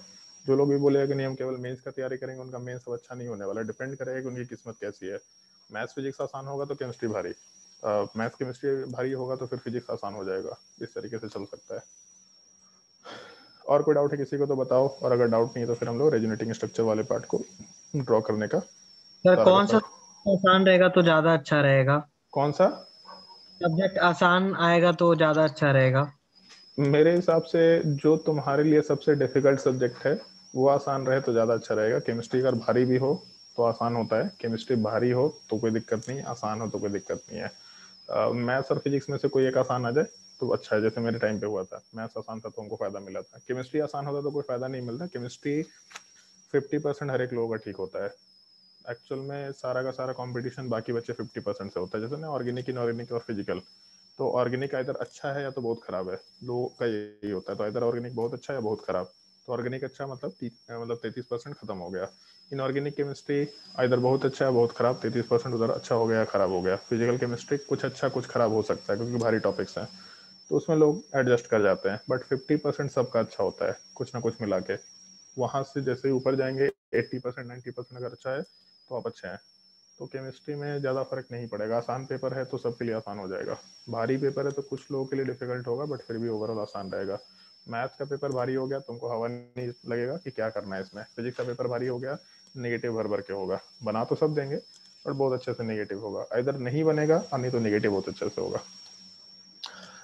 जो लोग भी बोलेगा कि नहीं हम केवल मेंस का तैयारी करेंगे, उनका मेंस सब अच्छा नहीं होने वाला, डिपेंड करेगा कि उनकी किस्मत कैसी है। मैथ्स फिजिक्स आसान होगा तो केमिस्ट्री भारी, मैथ्स केमिस्ट्री भारी होगा तो फिर फिजिक्स आसान हो जाएगा, इस तरीके से चल सकता है। और कोई डाउट है किसी को तो बताओ, और अगर डाउट नहीं है तो फिर हम लोग रेजोनेटिंग स्ट्रक्चर वाले पार्ट को ड्रॉ करने का सर सारा का कौन सा सारा। आसान रहेगा तो ज्यादा अच्छा रहेगा? कौन सा? सब्जेक्ट आसान आएगा तो ज्यादा अच्छा रहेगा। मेरे हिसाब से जो तुम्हारे लिए सबसे डिफिकल्ट सब्जेक्ट है वो आसान रहे तो ज़्यादा अच्छा रहेगा। केमिस्ट्री अगर भारी भी हो तो आसान होता है, केमिस्ट्री भारी हो तो कोई दिक्कत नहीं, आसान हो तो कोई दिक्कत नहीं है। मैथ्स और फिजिक्स में से कोई एक आसान आ जाए तो अच्छा है, जैसे मेरे टाइम पे हुआ था, मैथ्स आसान था तो हमको फायदा मिला था। केमिस्ट्री आसान होता तो कोई फायदा नहीं मिलता। केमिस्ट्री 50% हर एक लोगों का ठीक होता है, एक्चुअल में सारा का सारा कंपटीशन बाकी बच्चे 50% से होता है, जैसे ना ऑर्गेनिक, इनऑर्गेनिक और फिजिकल। तो ऑर्गेनिक इधर अच्छा है या तो बहुत खराब है, लोगों का यही होता है। तो इधर ऑर्गेनिक बहुत अच्छा है या बहुत खराब। तो ऑर्गेनिक अच्छा मतलब 33% खत्म हो गया। इनऑर्गेनिक केमिस्ट्री इधर बहुत अच्छा है बहुत खराब, 33% उधर अच्छा हो गया खराब हो गया। फिजिकल केमिस्ट्री कुछ अच्छा कुछ खराब हो सकता है क्योंकि भारी टॉपिक्स हैं, तो उसमें लोग एडजस्ट कर जाते हैं। बट 50% सबका अच्छा होता है कुछ ना कुछ मिला के। वहां से जैसे ही ऊपर जाएंगे 80% 90% अगर अच्छा है तो आप अच्छे हैं। तो केमिस्ट्री में ज़्यादा फर्क नहीं पड़ेगा, आसान पेपर है तो सबके लिए आसान हो जाएगा। भारी पेपर है तो कुछ लोगों के लिए डिफिकल्ट होगा, बट फिर भी ओवरऑल आसान रहेगा। मैथ्स का पेपर भारी हो गया तुमको हवा नहीं लगेगा कि क्या करना है इसमें। फिजिक्स का पेपर भारी हो गया, नेगेटिव भर भर के होगा, बना तो सब देंगे बट बहुत अच्छे से नेगेटिव होगा, इधर नहीं बनेगा और नहीं तो नेगेटिव बहुत अच्छे से होगा।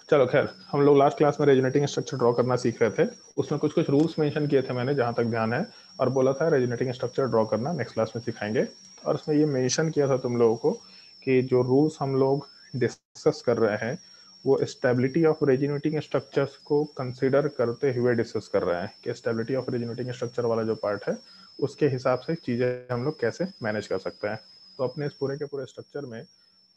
चलो खैर, हम लोग लास्ट क्लास में रेजोनेटिंग स्ट्रक्चर ड्रॉ करना सीख रहे थे, उसमें कुछ कुछ रूल्स मेंशन किए थे मैंने जहां तक ध्यान है, और बोला था रेजोनेटिंग स्ट्रक्चर ड्रॉ करना नेक्स्ट क्लास में सिखाएंगे। और उसमें ये मेंशन किया था तुम लोगों को कि जो रूल्स हम लोग डिस्कस कर रहे हैं वो स्टेबिलिटी ऑफ रेजोनेटिंग स्ट्रक्चर्स को कंसिडर करते हुए डिस्कस कर रहे हैं, कि स्टेबिलिटी ऑफ रेजोनेटिंग स्ट्रक्चर वाला जो पार्ट है उसके हिसाब से चीज़ें हम लोग कैसे मैनेज कर सकते हैं। तो अपने इस पूरे के पूरे स्ट्रक्चर में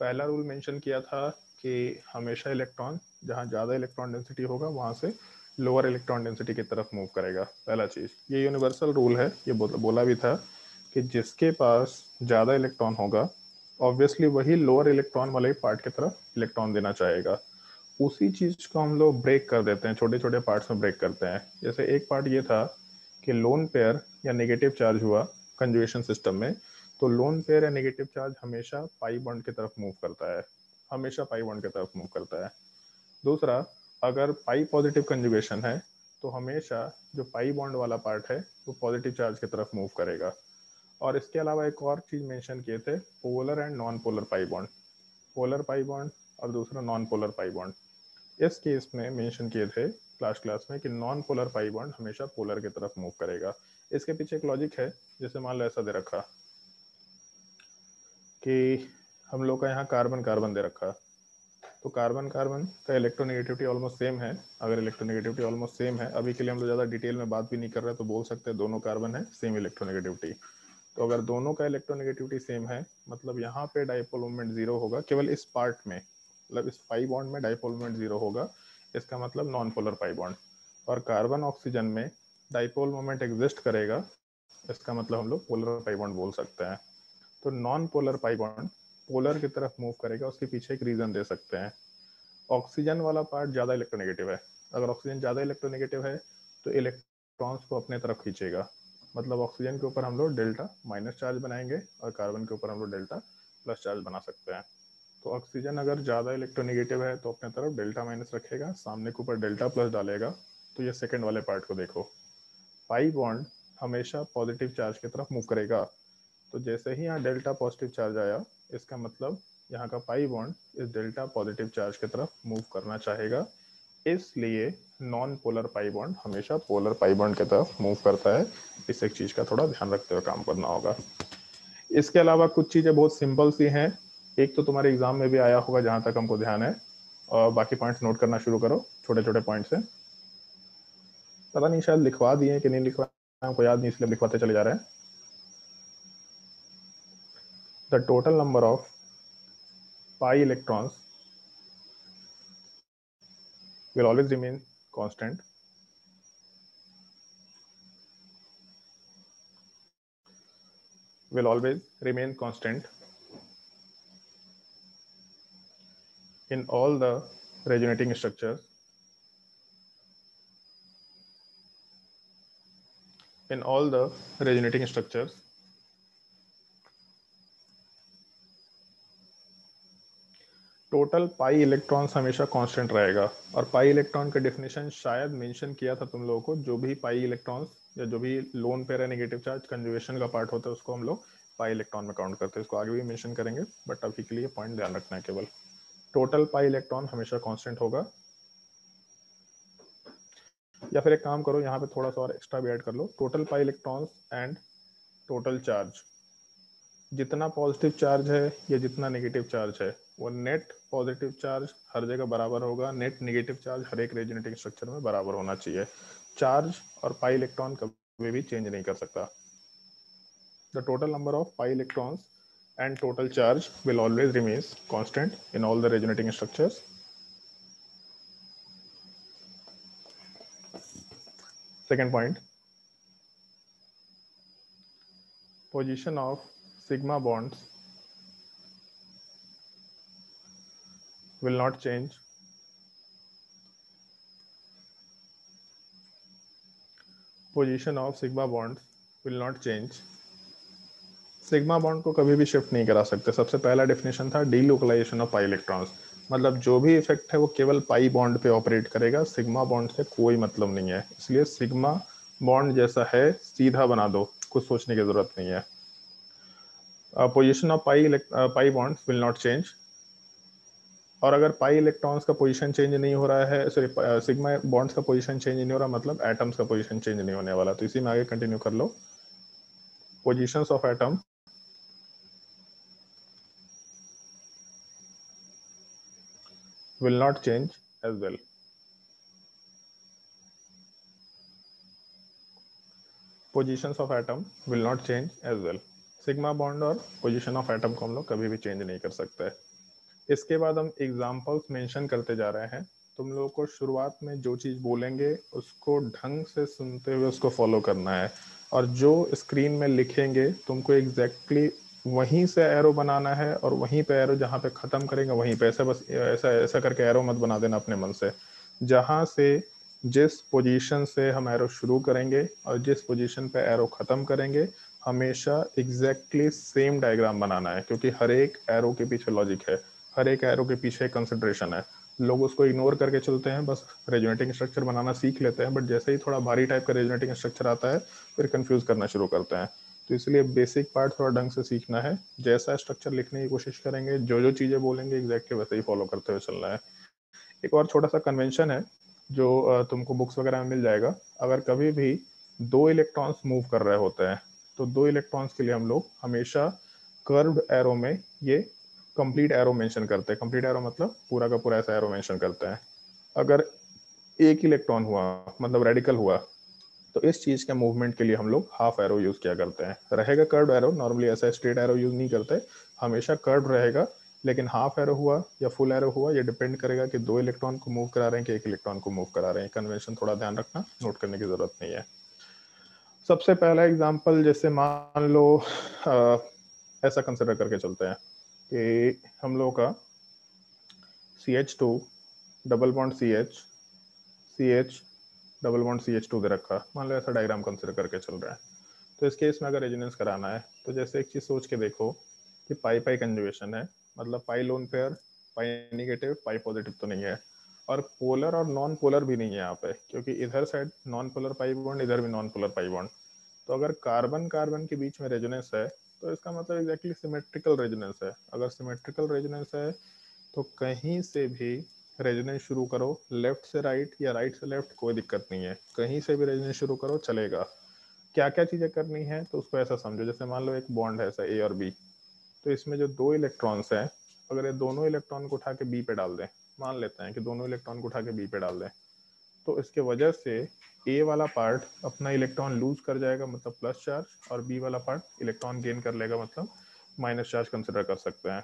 पहला रूल मेंशन किया था कि हमेशा इलेक्ट्रॉन जहाँ ज़्यादा इलेक्ट्रॉन डेंसिटी होगा वहाँ से लोअर इलेक्ट्रॉन डेंसिटी की तरफ मूव करेगा। पहला चीज़ ये यूनिवर्सल रूल है, ये बोला भी था कि जिसके पास ज़्यादा इलेक्ट्रॉन होगा ऑब्वियसली वही लोअर इलेक्ट्रॉन वाले पार्ट की तरफ इलेक्ट्रॉन देना चाहेगा। उसी चीज़ को हम लोग ब्रेक कर देते हैं, छोटे छोटे पार्ट्स में ब्रेक करते हैं। जैसे एक पार्ट ये था कि लोन पेयर या नेगेटिव चार्ज हुआ कंजुगेशन सिस्टम में, तो लोन पेयर या नेगेटिव चार्ज हमेशा पाई बॉन्ड की तरफ मूव करता है, हमेशा पाई बॉन्ड की तरफ मूव करता है। दूसरा, अगर पाई पॉजिटिव कंजुगेशन है तो हमेशा जो पाई बॉन्ड वाला पार्ट है वो पॉजिटिव चार्ज की तरफ मूव करेगा। और इसके अलावा एक और चीज मेंशन किए थे, polar and non polar pi bond, polar pi bond और दूसरा नॉन पोलर पाई बॉन्ड। इस केस में मेंशन किए थे क्लास में कि नॉन पोलर पाई बॉन्ड हमेशा पोलर की तरफ मूव करेगा। इसके पीछे एक लॉजिक है, जैसे मान लो ऐसा दे रखा कि हम लोग का यहाँ कार्बन कार्बन दे रखा, तो कार्बन कार्बन का इलेक्ट्रोनेगेटिविटी ऑलमोस्ट सेम है। अगर इलेक्ट्रोनेगेटिविटी ऑलमोस्ट सेम है, अभी के लिए हम लोग ज़्यादा डिटेल में बात भी नहीं कर रहे, तो बोल सकते हैं दोनों कार्बन है सेम इलेक्ट्रोनेगेटिविटी। तो अगर दोनों का इलेक्ट्रोनेगेटिविटी सेम है, मतलब यहाँ पे डाइपोल मोमेंट जीरो होगा केवल इस पार्ट में, मतलब इस पाई बॉन्ड में डाइपोल मोमेंट जीरो होगा, इसका मतलब नॉन पोलर पाई बॉन्ड। और कार्बन ऑक्सीजन में डाइपोल मोमेंट एग्जिस्ट करेगा, इसका मतलब हम लोग पोलर पाई बॉन्ड बोल सकते हैं। तो non polar pi bond polar की तरफ मूव करेगा, उसके पीछे एक रीजन दे सकते हैं। ऑक्सीजन वाला पार्ट ज्यादा इलेक्ट्रोनेगेटिव है, अगर ऑक्सीजन ज्यादा इलेक्ट्रोनेगेटिव है तो इलेक्ट्रॉन्स को अपने तरफ खींचेगा, मतलब ऑक्सीजन के ऊपर हम लोग डेल्टा माइनस चार्ज बनाएंगे और कार्बन के ऊपर हम लोग डेल्टा प्लस चार्ज बना सकते हैं। तो ऑक्सीजन अगर ज्यादा इलेक्ट्रोनेगेटिव है तो अपने तरफ डेल्टा माइनस रखेगा, सामने के ऊपर डेल्टा प्लस डालेगा। तो ये सेकंड वाले पार्ट को देखो, पाई बॉन्ड हमेशा पॉजिटिव चार्ज की तरफ मूव करेगा। तो जैसे ही यहाँ डेल्टा पॉजिटिव चार्ज आया, इसका मतलब यहाँ का पाई बॉन्ड इस डेल्टा पॉजिटिव चार्ज की तरफ मूव करना चाहेगा, इसलिए नॉन पोलर पाई बॉन्ड हमेशा पोलर पाई बॉन्ड की तरफ मूव करता है। इस एक चीज का थोड़ा ध्यान रखते हुए काम करना होगा। इसके अलावा कुछ चीजें बहुत सिंपल सी हैं, एक तो तुम्हारे एग्जाम में भी आया होगा जहां तक हमको ध्यान है, और बाकी पॉइंट्स नोट करना शुरू करो, छोटे छोटे पॉइंट्स हैं। पता नहीं शायद लिखवा दिए कि नहीं लिखवा, हमको याद नहीं इसलिए लिखवाते चले जा रहे हैं। The total number of pi electrons will always remain constant will always remain constant in all the resonating structures in all the resonating structures total pi electrons हमेशा कांस्टेंट रहेगा। और पाई इलेक्ट्रॉन का डेफिनेशन शायद mention किया था तुम लोगों को, जो भी पाई इलेक्ट्रॉन्स या जो भी lone pair negative charge conjugation का पार्ट होता है उसको हम लोग पाई इलेक्ट्रॉन में काउंट करते हैं। इसको आगे भी मेंशन करेंगे, बट अभी के लिए पॉइंट ध्यान रखना है केवल, टोटल पाई इलेक्ट्रॉन हमेशा कांस्टेंट होगा। या फिर एक काम करो, यहाँ पे थोड़ा सा और एक्स्ट्रा भी ऐड कर लो, total pi electrons and total charge, जितना पॉजिटिव चार्ज है या जितना नेगेटिव चार्ज है वो नेट पॉजिटिव चार्ज हर जगह बराबर होगा, नेट नेगेटिव चार्ज हर एक रेजोनेटिंग स्ट्रक्चर में बराबर होना चाहिए। चार्ज और पाई इलेक्ट्रॉन कभी भी चेंज नहीं कर सकता। The total number of pi electrons and total charge will always remains constant in all the resonating structures. Second point, position of sigma bonds will not change position of sigma bonds will not change। Sigma bond को कभी भी shift नहीं करा सकते। सबसे पहला definition था delocalisation of pi electrons, मतलब जो भी इफेक्ट है वो केवल पाई बॉन्ड पे ऑपरेट करेगा, सिग्मा बॉन्ड से कोई मतलब नहीं है। इसलिए सिग्मा बॉन्ड जैसा है सीधा बना दो, कुछ सोचने की जरूरत नहीं है। Position of pi bonds will not change, और अगर पाई इलेक्ट्रॉन्स का पोजीशन चेंज नहीं हो रहा है, सॉरी सिग्मा बॉन्ड्स का पोजीशन चेंज नहीं हो रहा, मतलब एटम्स का पोजीशन चेंज नहीं होने वाला। तो इसी में आगे कंटिन्यू कर लो। Positions of atom will not change as well। Positions of atom will not change as well। Sigma bond और पोजीशन ऑफ एटम को हम लोग कभी भी चेंज नहीं कर सकते। इसके बाद हम एग्जांपल्स मेंशन करते जा रहे हैं। तुम लोगों को शुरुआत में जो चीज बोलेंगे उसको ढंग से सुनते हुए उसको फॉलो करना है, और जो स्क्रीन में लिखेंगे तुमको एग्जैक्टली वहीं से एरो बनाना है, और वहीं पे एरो जहाँ पे खत्म करेंगे वहीं पे, ऐसा बस ऐसा ऐसा करके एरो मत बना देना अपने मन से। जहाँ से जिस पोजीशन से हम एरो शुरू करेंगे और जिस पोजीशन पे एरो खत्म करेंगे, हमेशा एग्जैक्टली सेम डायग्राम बनाना है, क्योंकि हर एक एरो के पीछे लॉजिक है, हर एक एरो के पीछे कंसिडरेशन है। लोग उसको इग्नोर करके चलते हैं, बस रेजोनेटिंग स्ट्रक्चर बनाना सीख लेते हैं, बट जैसे ही थोड़ा भारी टाइप का रेजोनेटिंग स्ट्रक्चर आता है फिर कंफ्यूज करना शुरू करते हैं। तो इसलिए बेसिक पार्ट थोड़ा ढंग से सीखना है, जैसा स्ट्रक्चर लिखने की कोशिश करेंगे, जो जो चीज़ें बोलेंगे एग्जैक्टली वैसे ही फॉलो करते हुए चलना है। एक और छोटा सा कन्वेंशन है जो तुमको बुक्स वगैरह में मिल जाएगा। अगर कभी भी दो इलेक्ट्रॉन्स मूव कर रहे होते हैं तो दो इलेक्ट्रॉन्स के लिए हम लोग हमेशा कर्व्ड एरो में ये कंप्लीट एरो मेंशन करते हैं। कंप्लीट एरो मतलब पूरा का पूरा ऐसा एरो मेंशन करते हैं। अगर एक इलेक्ट्रॉन हुआ मतलब रेडिकल हुआ तो इस चीज के मूवमेंट के लिए हम लोग हाफ एरो यूज किया करते हैं। रहेगा कर्व्ड एरो, नॉर्मली ऐसा स्ट्रेट एरो यूज नहीं करते, हमेशा कर्व्ड रहेगा, लेकिन हाफ एरो हुआ या फुल एरो हुआ ये डिपेंड करेगा कि दो इलेक्ट्रॉन को मूव करा रहे हैं कि एक इलेक्ट्रॉन को मूव करा रहे हैं। कन्वेंशन थोड़ा ध्यान रखना, नोट करने की जरूरत नहीं है। सबसे पहला एग्जाम्पल जैसे मान लो ऐसा कंसिडर करके चलते हैं कि हम लोग का CH2 double bond CH double bond CH2 दे रखा, मान लो ऐसा डायग्राम कंसिडर करके चल रहा है। तो इस केस में अगर रेजोनेंस कराना है तो जैसे एक चीज सोच के देखो कि पाई पाई कंजुगेशन है, मतलब पाई लोन पेयर, पाई नेगेटिव, पाई पॉजिटिव तो नहीं है, और पोलर और नॉन पोलर भी नहीं है यहाँ पे, क्योंकि इधर side non polar pi bond, इधर भी नॉन पोलर पाई बॉन्ड। तो अगर कार्बन कार्बन के बीच में रेजोनेंस है तो इसका मतलब एग्जैक्टली सिमेट्रिकल रेजोनेंस है। अगर सिमेट्रिकल रेजोनेंस है तो कहीं से भी रेजोनेंस शुरू करो, लेफ्ट से राइट या राइट से लेफ्ट, कोई दिक्कत नहीं है, कहीं से भी रेजोनेंस शुरू करो चलेगा। क्या क्या चीजें करनी है तो उसको ऐसा समझो, जैसे मान लो एक बॉन्ड है ऐसा A और B, तो इसमें जो दो इलेक्ट्रॉन्स हैं अगर ये दोनों इलेक्ट्रॉन को उठा के B पे डाल दें, मान लेते हैं कि दोनों इलेक्ट्रॉन को उठा के B पे डाल दें, तो इसके वजह से A वाला पार्ट अपना इलेक्ट्रॉन लूज कर जाएगा मतलब प्लस चार्ज, और B वाला पार्ट इलेक्ट्रॉन गेन कर लेगा मतलब माइनस चार्ज कंसिडर कर सकते हैं।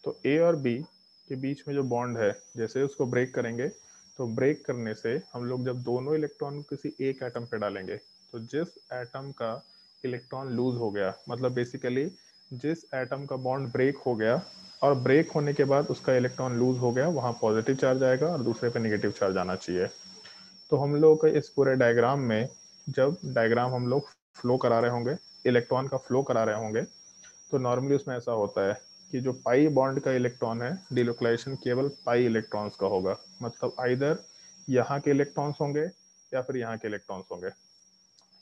तो A और B के बीच में जो बॉन्ड है जैसे उसको ब्रेक करेंगे, तो ब्रेक करने से हम लोग जब दोनों इलेक्ट्रॉन किसी एक एटम पे डालेंगे तो जिस एटम का इलेक्ट्रॉन लूज हो गया, मतलब बेसिकली जिस एटम का बॉन्ड ब्रेक हो गया और ब्रेक होने के बाद उसका इलेक्ट्रॉन लूज हो गया, वहां पॉजिटिव चार्ज आएगा और दूसरे पे नेगेटिव चार्ज आना चाहिए। तो हम लोग के इस पूरे डायग्राम में जब डायग्राम हम लोग फ्लो करा रहे होंगे, इलेक्ट्रॉन का फ्लो करा रहे होंगे, तो नॉर्मली उसमें ऐसा होता है कि जो पाई बॉन्ड का इलेक्ट्रॉन है डिलोकलाइजेशन केवल पाई इलेक्ट्रॉन्स का होगा, मतलब आइदर यहाँ के इलेक्ट्रॉन्स होंगे या फिर यहाँ के इलेक्ट्रॉन्स होंगे।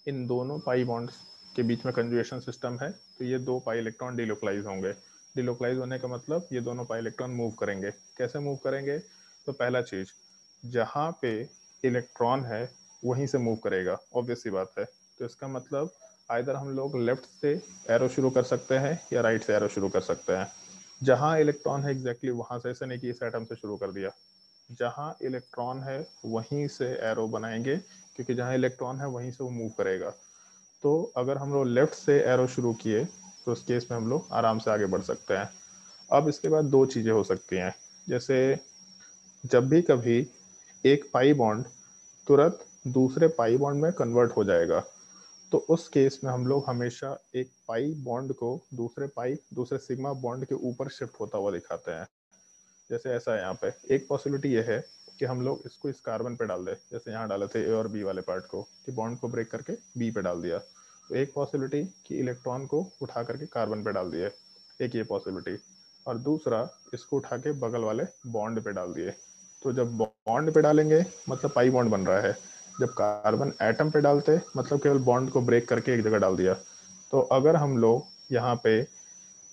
इन दोनों पाई बॉन्ड्स के बीच में कंजुगेशन सिस्टम है, तो ये दो पाई इलेक्ट्रॉन डिलोकलाइज होंगे। डिलोकलाइज होने का मतलब ये दोनों पाई इलेक्ट्रॉन मूव करेंगे। कैसे मूव करेंगे? तो पहला चीज, जहाँ पे इलेक्ट्रॉन है वहीं से मूव करेगा, ऑब्वियस सी बात है। तो इसका मतलब आइदर हम लोग लेफ्ट से एरो शुरू कर सकते हैं या राइट से एरो शुरू कर सकते हैं। जहाँ इलेक्ट्रॉन है एग्जैक्टली वहां से, ऐसे नहीं कि इस एटम से शुरू कर दिया, जहाँ इलेक्ट्रॉन है वहीं से एरो बनाएंगे, क्योंकि जहाँ इलेक्ट्रॉन है वहीं से वो मूव करेगा। तो अगर हम लोग लेफ्ट से एरो शुरू किए तो उस केस में हम लोग आराम से आगे बढ़ सकते हैं। अब इसके बाद दो चीजें हो सकती हैं, जैसे जब भी कभी एक पाई बॉन्ड तुरंत दूसरे पाई बॉन्ड में कन्वर्ट हो जाएगा, तो उस केस में हम लोग हमेशा एक पाई बॉन्ड को दूसरे सिग्मा बॉन्ड के ऊपर शिफ्ट होता हुआ दिखाते हैं। जैसे ऐसा है यहाँ पे एक पॉसिबिलिटी ये है कि हम लोग इसको इस कार्बन पे डाल दें, जैसे यहाँ डाले थे A और B वाले पार्ट को, कि बॉन्ड को ब्रेक करके B पे डाल दिया। तो एक पॉसिबिलिटी कि इलेक्ट्रॉन को उठा करके कार्बन पे डाल दिए, एक ये पॉसिबिलिटी, और दूसरा इसको उठा के बगल वाले बॉन्ड पे डाल दिए। तो जब बॉन्ड पे डालेंगे मतलब पाई बॉन्ड बन रहा है, जब कार्बन एटम पे डालते मतलब केवल बॉन्ड को ब्रेक करके एक जगह डाल दिया। तो अगर हम लोग यहाँ पे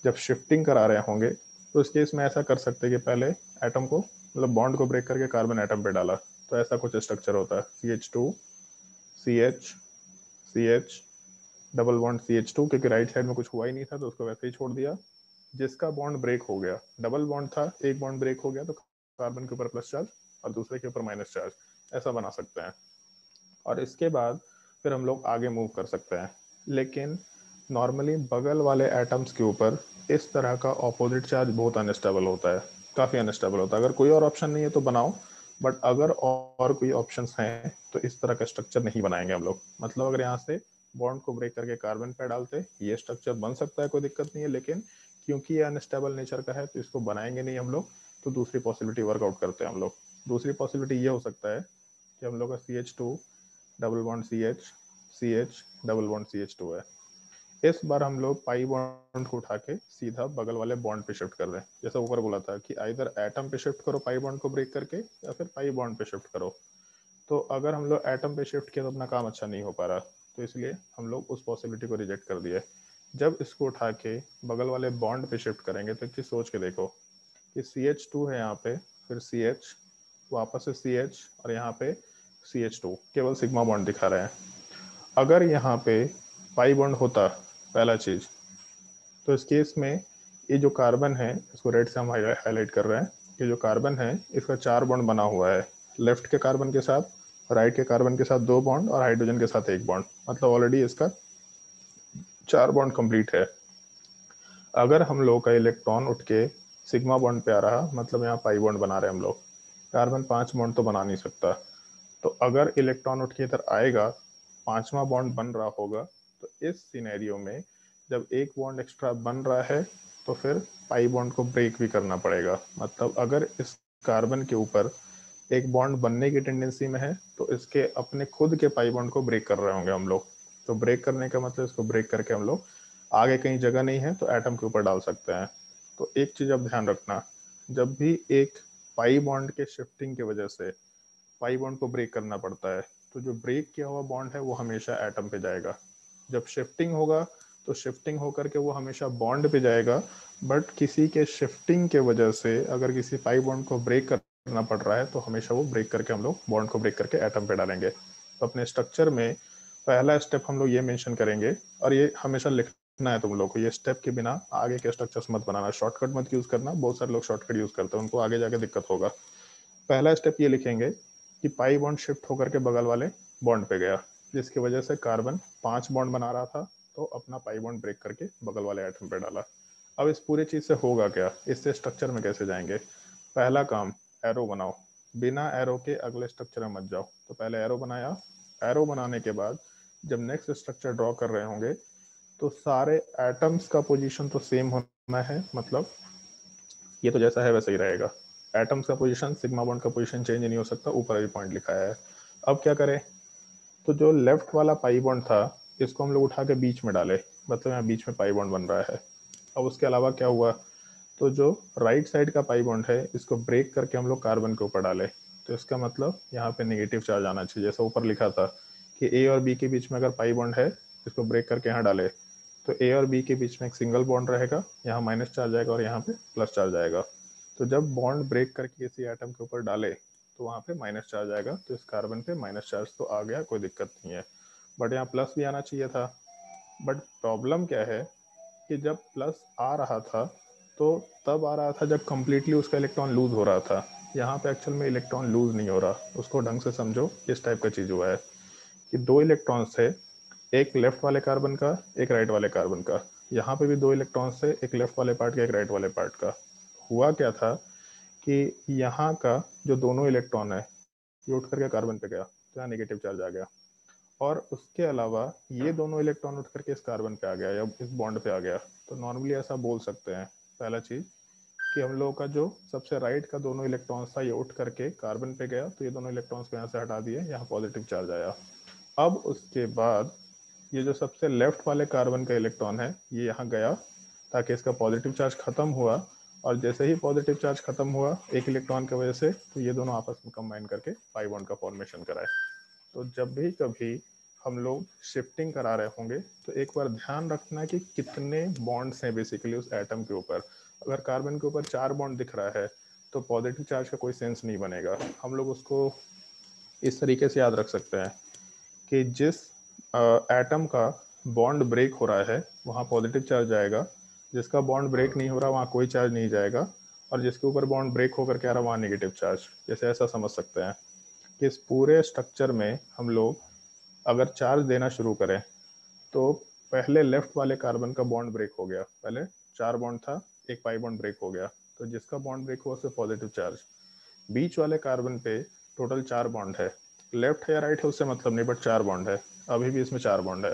जब शिफ्टिंग करा रहे होंगे तो इस केस में ऐसा कर सकते हैं कि पहले एटम को मतलब बॉन्ड को ब्रेक करके कार्बन एटम पे डाला, तो ऐसा कुछ स्ट्रक्चर होता है CH2 CH CH double bond CH2, क्योंकि राइट साइड में कुछ हुआ ही नहीं था तो उसको वैसे ही छोड़ दिया। जिसका बॉन्ड ब्रेक हो गया, डबल बॉन्ड था, एक बॉन्ड ब्रेक हो गया तो कार्बन के ऊपर प्लस चार्ज और दूसरे के ऊपर माइनस चार्ज, ऐसा बना सकते हैं। और इसके बाद फिर हम लोग आगे मूव कर सकते हैं। लेकिन नॉर्मली बगल वाले एटम्स के ऊपर इस तरह का ऑपोजिट चार्ज बहुत अनस्टेबल होता है, काफ़ी अनस्टेबल होता है। अगर कोई और ऑप्शन नहीं है तो बनाओ, बट अगर और कोई ऑप्शंस हैं तो इस तरह का स्ट्रक्चर नहीं बनाएंगे हम लोग। मतलब अगर यहाँ से बॉन्ड को ब्रेक करके कार्बन पे डालते ये स्ट्रक्चर बन सकता है, कोई दिक्कत नहीं है, लेकिन क्योंकि ये अनस्टेबल नेचर का है तो इसको बनाएंगे नहीं हम लोग। तो दूसरी पॉसिबिलिटी वर्कआउट करते हैं हम लोग। दूसरी पॉसिबिलिटी ये हो सकता है कि हम लोग का CH2 double bond CH CH double bond CH2 है। इस बार हम लोग पाई बॉन्ड को उठा के सीधा बगल वाले बॉन्ड पे शिफ्ट कर रहे हैं। जैसा ऊपर बोला था कि आइदर एटम पे शिफ्ट करो पाई बॉन्ड को ब्रेक करके, या फिर पाई बॉन्ड पे शिफ्ट करो। तो अगर हम लोग एटम पे शिफ्ट किया तो अपना काम अच्छा नहीं हो पा रहा, तो इसलिए हम लोग उस पॉसिबिलिटी को रिजेक्ट कर दिया। जब इसको उठा के बगल वाले बॉन्ड पे शिफ्ट करेंगे तो एक चीज सोच के देखो कि CH2 है यहाँ पे, फिर CH, वापस से CH, और यहाँ पे CH2, केवल सिग्मा बॉन्ड दिखा रहे हैं। अगर यहाँ पे पाई बॉन्ड होता पहला चीज, तो इस केस में ये जो कार्बन है, इसको रेड से हम हाईलाइट कर रहे हैं, ये जो कार्बन है इसका 4 बॉन्ड बना हुआ है, लेफ्ट के कार्बन के साथ, राइट के कार्बन के साथ 2 बॉन्ड, और हाइड्रोजन के साथ 1 बॉन्ड, मतलब ऑलरेडी इसका 4 बॉन्ड कंप्लीट है। अगर हम लोग का इलेक्ट्रॉन उठ के सिग्मा बॉन्ड पे आ रहा, मतलब यहाँ पाई बॉन्ड बना रहे हैं हम लोग, कार्बन 5 बॉन्ड तो बना नहीं सकता, तो अगर इलेक्ट्रॉन उठ के इधर आएगा, 5वां बॉन्ड बन रहा होगा, तो इस सिनेरियो में जब एक बॉन्ड एक्स्ट्रा बन रहा है तो फिर पाई बॉन्ड को ब्रेक भी करना पड़ेगा। मतलब अगर इस कार्बन के ऊपर एक बॉन्ड बनने की टेंडेंसी में है तो इसके अपने खुद के पाई बॉन्ड को ब्रेक कर रहे होंगे हम लोग। तो ब्रेक करने का मतलब इसको ब्रेक करके हम लोग आगे कहीं जगह नहीं है तो एटम के ऊपर डाल सकते हैं। तो एक चीज अब ध्यान रखना, जब भी एक पाई बॉन्ड के शिफ्टिंग की वजह से पाई बॉन्ड को ब्रेक करना पड़ता है, तो जो ब्रेक किया हुआ बॉन्ड है वो हमेशा एटम पे जाएगा। जब शिफ्टिंग होगा तो शिफ्टिंग होकर के वो हमेशा बॉन्ड पे जाएगा, बट किसी के शिफ्टिंग के वजह से अगर किसी पाई बॉन्ड को ब्रेक करना पड़ रहा है तो हमेशा वो ब्रेक करके हम लोग बॉन्ड को ब्रेक करके एटम पे डालेंगे। तो अपने स्ट्रक्चर में पहला स्टेप हम लोग ये मेंशन करेंगे, और ये हमेशा लिखना है तुम लोग को, ये स्टेप के बिना आगे के स्ट्रक्चर्स मत बनाना, शॉर्टकट मत यूज करना। बहुत सारे लोग शॉर्टकट यूज करते हैं, उनको आगे जाके दिक्कत होगा। पहला स्टेप ये लिखेंगे कि पाई बॉन्ड शिफ्ट होकर के बगल वाले बॉन्ड पे गया, जिसकी वजह से कार्बन 5 बॉन्ड बना रहा था, तो अपना पाई बॉन्ड ब्रेक करके बगल वाले एटम पे डाला। अब इस पूरे चीज से होगा क्या, इससे स्ट्रक्चर में कैसे जाएंगे? पहला काम, एरो बनाओ। बिना एरो के अगले स्ट्रक्चर में मत जाओ। तो पहले एरो बनाया, एरो बनाने के बाद जब नेक्स्ट स्ट्रक्चर ड्रॉ कर रहे होंगे तो सारे एटम्स का पोजीशन तो सेम होना है, मतलब ये तो जैसा है वैसा ही रहेगा। एटम्स का पोजीशन, सिग्मा बॉन्ड का पोजीशन चेंज नहीं हो सकता, ऊपर भी पॉइंट लिखा है। अब क्या करें, तो जो लेफ्ट वाला पाई बॉन्ड था इसको हम लोग उठा के बीच में डाले, मतलब यहाँ बीच में पाई बॉन्ड बन रहा है। अब उसके अलावा क्या हुआ, तो जो राइट साइड का पाई बॉन्ड है इसको ब्रेक करके हम लोग कार्बन के ऊपर डाले, तो इसका मतलब यहाँ पे नेगेटिव चार्ज आना चाहिए। जैसा ऊपर लिखा था कि ए और बी के बीच में अगर पाई बॉन्ड है, इसको ब्रेक करके यहाँ डाले, तो ए और बी के बीच में एक सिंगल बॉन्ड रहेगा, यहाँ माइनस चार्ज आएगा और यहाँ पे प्लस चार्ज आएगा। तो जब बॉन्ड ब्रेक करके किसी एटम के ऊपर डाले तो वहाँ पे माइनस चार्ज आएगा, तो इस कार्बन पे माइनस चार्ज तो आ गया, कोई दिक्कत नहीं है। बट यहाँ प्लस भी आना चाहिए था। बट प्रॉब्लम क्या है कि जब प्लस आ रहा था तो तब आ रहा था जब कंप्लीटली उसका इलेक्ट्रॉन लूज हो रहा था। यहाँ पे एक्चुअल में इलेक्ट्रॉन लूज नहीं हो रहा, उसको ढंग से समझो। इस टाइप का चीज हुआ है कि 2 इलेक्ट्रॉन्स थे, एक लेफ्ट वाले कार्बन का, एक राइट वाले कार्बन का। यहाँ पे भी 2 इलेक्ट्रॉन्स थे, एक लेफ्ट वाले पार्ट का, एक राइट वाले पार्ट का। हुआ क्या था कि यहाँ का जो दोनों इलेक्ट्रॉन है ये उठ करके कार्बन पे गया, तो यहाँ नेगेटिव चार्ज आ गया। और उसके अलावा ये दोनों इलेक्ट्रॉन उठ करके इस कार्बन पे आ गया या इस बॉन्ड पे आ गया। तो नॉर्मली ऐसा बोल सकते हैं, पहला चीज, कि हम लोगों का जो सबसे राइट का दोनों इलेक्ट्रॉन्स था ये उठ करके कार्बन पे गया, तो ये दोनों इलेक्ट्रॉन्स को यहाँ से हटा दिए, यहाँ पॉजिटिव चार्ज आया। अब उसके बाद ये जो सबसे लेफ्ट वाले कार्बन का इलेक्ट्रॉन है ये यहाँ गया, ताकि इसका पॉजिटिव चार्ज खत्म हुआ, और जैसे ही पॉजिटिव चार्ज खत्म हुआ एक इलेक्ट्रॉन की वजह से, तो ये दोनों आपस में कंबाइन करके पाई बॉन्ड का फॉर्मेशन कराए। तो जब भी कभी हम लोग शिफ्टिंग करा रहे होंगे तो एक बार ध्यान रखना कि कितने बॉन्ड्स हैं बेसिकली उस एटम के ऊपर। अगर कार्बन के ऊपर 4 बॉन्ड दिख रहा है तो पॉजिटिव चार्ज का कोई सेंस नहीं बनेगा। हम लोग उसको इस तरीके से याद रख सकते हैं कि जिस एटम का बॉन्ड ब्रेक हो रहा है वहाँ पॉजिटिव चार्ज जाएगा, जिसका बॉन्ड ब्रेक नहीं हो रहा वहाँ कोई चार्ज नहीं जाएगा, और जिसके ऊपर बॉन्ड ब्रेक होकर के आ रहा वहाँ नेगेटिव चार्ज। जैसे ऐसा समझ सकते हैं कि इस पूरे स्ट्रक्चर में हम लोग अगर चार्ज देना शुरू करें तो पहले लेफ्ट वाले कार्बन का बॉन्ड ब्रेक हो गया, पहले 4 बॉन्ड था, एक पाई बॉन्ड ब्रेक हो गया, तो जिसका बॉन्ड ब्रेक हुआ उससे पॉजिटिव चार्ज। बीच वाले कार्बन पे टोटल 4 बॉन्ड है, लेफ्ट है या राइट है उससे मतलब नहीं, बट 4 बॉन्ड है, अभी भी इसमें 4 बॉन्ड है।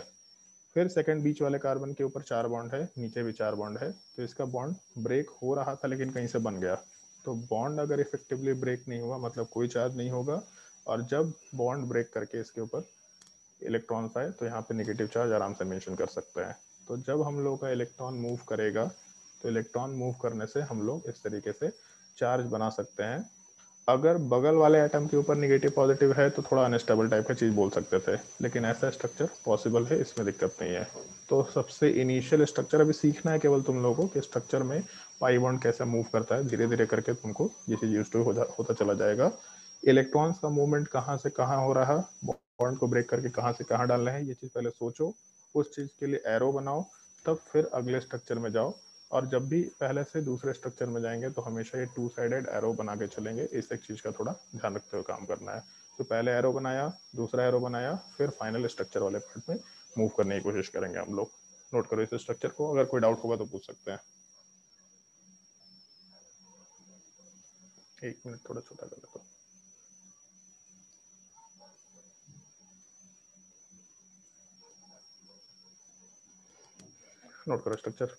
फिर सेकंड बीच वाले कार्बन के ऊपर 4 बॉन्ड है, नीचे भी 4 बॉन्ड है, तो इसका बॉन्ड ब्रेक हो रहा था लेकिन कहीं से बन गया। तो बॉन्ड अगर इफेक्टिवली ब्रेक नहीं हुआ मतलब कोई चार्ज नहीं होगा, और जब बॉन्ड ब्रेक करके इसके ऊपर इलेक्ट्रॉन्स आए तो यहाँ पे नेगेटिव चार्ज आराम से मेंशन कर सकते हैं। तो जब हम लोग का इलेक्ट्रॉन मूव करेगा तो इलेक्ट्रॉन मूव करने से हम लोग इस तरीके से चार्ज बना सकते हैं। अगर बगल वाले एटम के ऊपर निगेटिव पॉजिटिव है तो थोड़ा अनस्टेबल टाइप का चीज़ बोल सकते थे, लेकिन ऐसा स्ट्रक्चर पॉसिबल है, इसमें दिक्कत नहीं है। तो सबसे इनिशियल स्ट्रक्चर अभी सीखना है केवल तुम लोगों को कि स्ट्रक्चर में पाई बॉन्ड कैसे मूव करता है। धीरे धीरे करके तुमको ये चीज़ यूज टू होता चला जाएगा। इलेक्ट्रॉन्स का मूवमेंट कहाँ से कहाँ हो रहा, बॉन्ड को ब्रेक करके कहाँ से कहाँ डालना है, ये चीज़ पहले सोचो, उस चीज़ के लिए एरो बनाओ, तब फिर अगले स्ट्रक्चर में जाओ। और जब भी पहले से दूसरे स्ट्रक्चर में जाएंगे तो हमेशा ये टू साइडेड एरो बना के चलेंगे। इस एक चीज़ का थोड़ा ध्यान रखते हुए काम करना है। तो पहले एरो बनाया, दूसरा एरो बनाया, फिर फाइनल स्ट्रक्चर वाले पार्ट में मूव करने की कोशिश करेंगे हम लोग। नोट करो इस स्ट्रक्चर को, अगर कोई डाउट होगा तो पूछ सकते हैं। एक मिनट थोड़ा छोटा कर देता हूँ। नोट करो स्ट्रक्चर।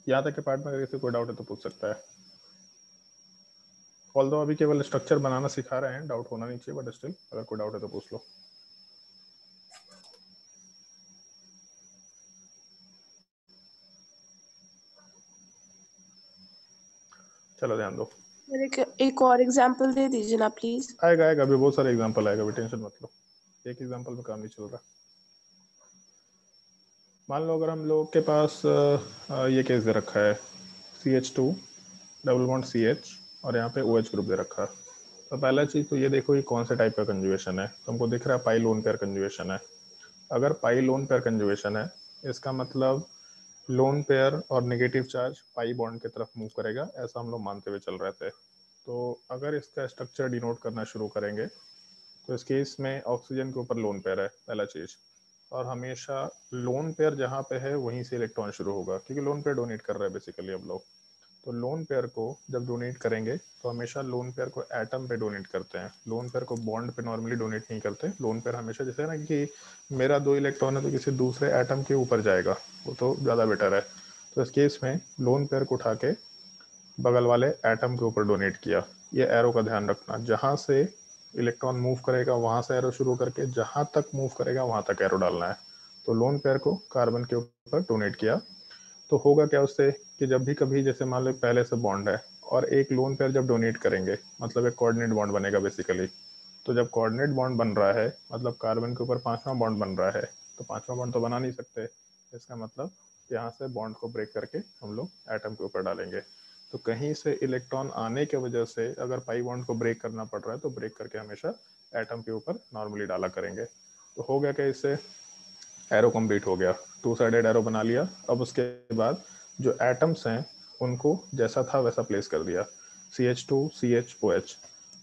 यहाँ तक के पार्ट में अगर किसी कोई डाउट है तो पूछ सकता है। ऑल्दो अभी केवल स्ट्रक्चर बनाना सिखा रहे हैं, डाउट होना नहीं चाहिए, बट स्टिल अगर कोई डाउट है तो पूछ लो। चलो ध्यान दो। एक और एग्जांपल दे दीजिए ना प्लीज। आएगा आएगा, अभी बहुत सारे एग्जांपल आएगा, अभी टेंशन मत लो, एक एग्जांपल में काम नहीं चल रहा। मान लो अगर हम लोग के पास ये केस दे रखा है, CH2 डबल बॉन्ड CH और यहाँ पे OH ग्रुप दे रखा है। तो पहला चीज तो ये देखो ये कौन से टाइप का कंजुगेशन है। तुमको दिख रहा है पाई लोन पेयर कंजुगेशन है। अगर पाई लोन पेयर कंजुगेशन है, इसका मतलब लोन पेयर और नेगेटिव चार्ज पाई बॉन्ड की तरफ मूव करेगा, ऐसा हम लोग मानते हुए चल रहे थे। तो अगर इसका स्ट्रक्चर डिनोट करना शुरू करेंगे तो इस केस में ऑक्सीजन के ऊपर लोन पेयर है पहला चीज, और हमेशा लोन पेयर जहाँ पे है वहीं से इलेक्ट्रॉन शुरू होगा, क्योंकि लोन पेयर डोनेट कर रहे हैं बेसिकली हम लोग। तो लोन पेयर को जब डोनेट करेंगे तो हमेशा लोन पेयर को एटम पे डोनेट करते हैं, लोन पेयर को बॉन्ड पे नॉर्मली डोनेट नहीं करते। लोन पेयर हमेशा जैसे है ना कि मेरा 2 इलेक्ट्रॉन है तो किसी दूसरे एटम के ऊपर जाएगा, वो तो ज़्यादा बेटर है। तो इस केस में लोन पेयर को उठा के बगल वाले एटम के ऊपर डोनेट किया। ये एरो का ध्यान रखना, जहाँ से इलेक्ट्रॉन मूव करेगा वहां से एरो शुरू करके जहां तक मूव करेगा वहां तक एरो डालना है। तो लोन पेयर को कार्बन के ऊपर डोनेट किया तो होगा क्या उससे कि जब भी कभी जैसे मान लो पहले से बॉन्ड है और एक लोन पेयर जब डोनेट करेंगे मतलब एक कोऑर्डिनेट बॉन्ड बनेगा बेसिकली। तो जब कोऑर्डिनेट बॉन्ड बन रहा है मतलब कार्बन के ऊपर पांचवा बॉन्ड बन रहा है, तो पांचवा बॉन्ड तो बना नहीं सकते, इसका मतलब यहाँ से बॉन्ड को ब्रेक करके हम लोग एटम के ऊपर डालेंगे। तो कहीं से इलेक्ट्रॉन आने के वजह से अगर पाई बॉन्ड को ब्रेक करना पड़ रहा है तो ब्रेक करके हमेशा एटम के ऊपर नॉर्मली डाला करेंगे। तो हो गया क्या, इससे एरो कंप्लीट हो गया, टू साइडेड एरो बना लिया। अब उसके बाद जो एटम्स हैं उनको जैसा था वैसा प्लेस कर दिया, CH2 CH OH।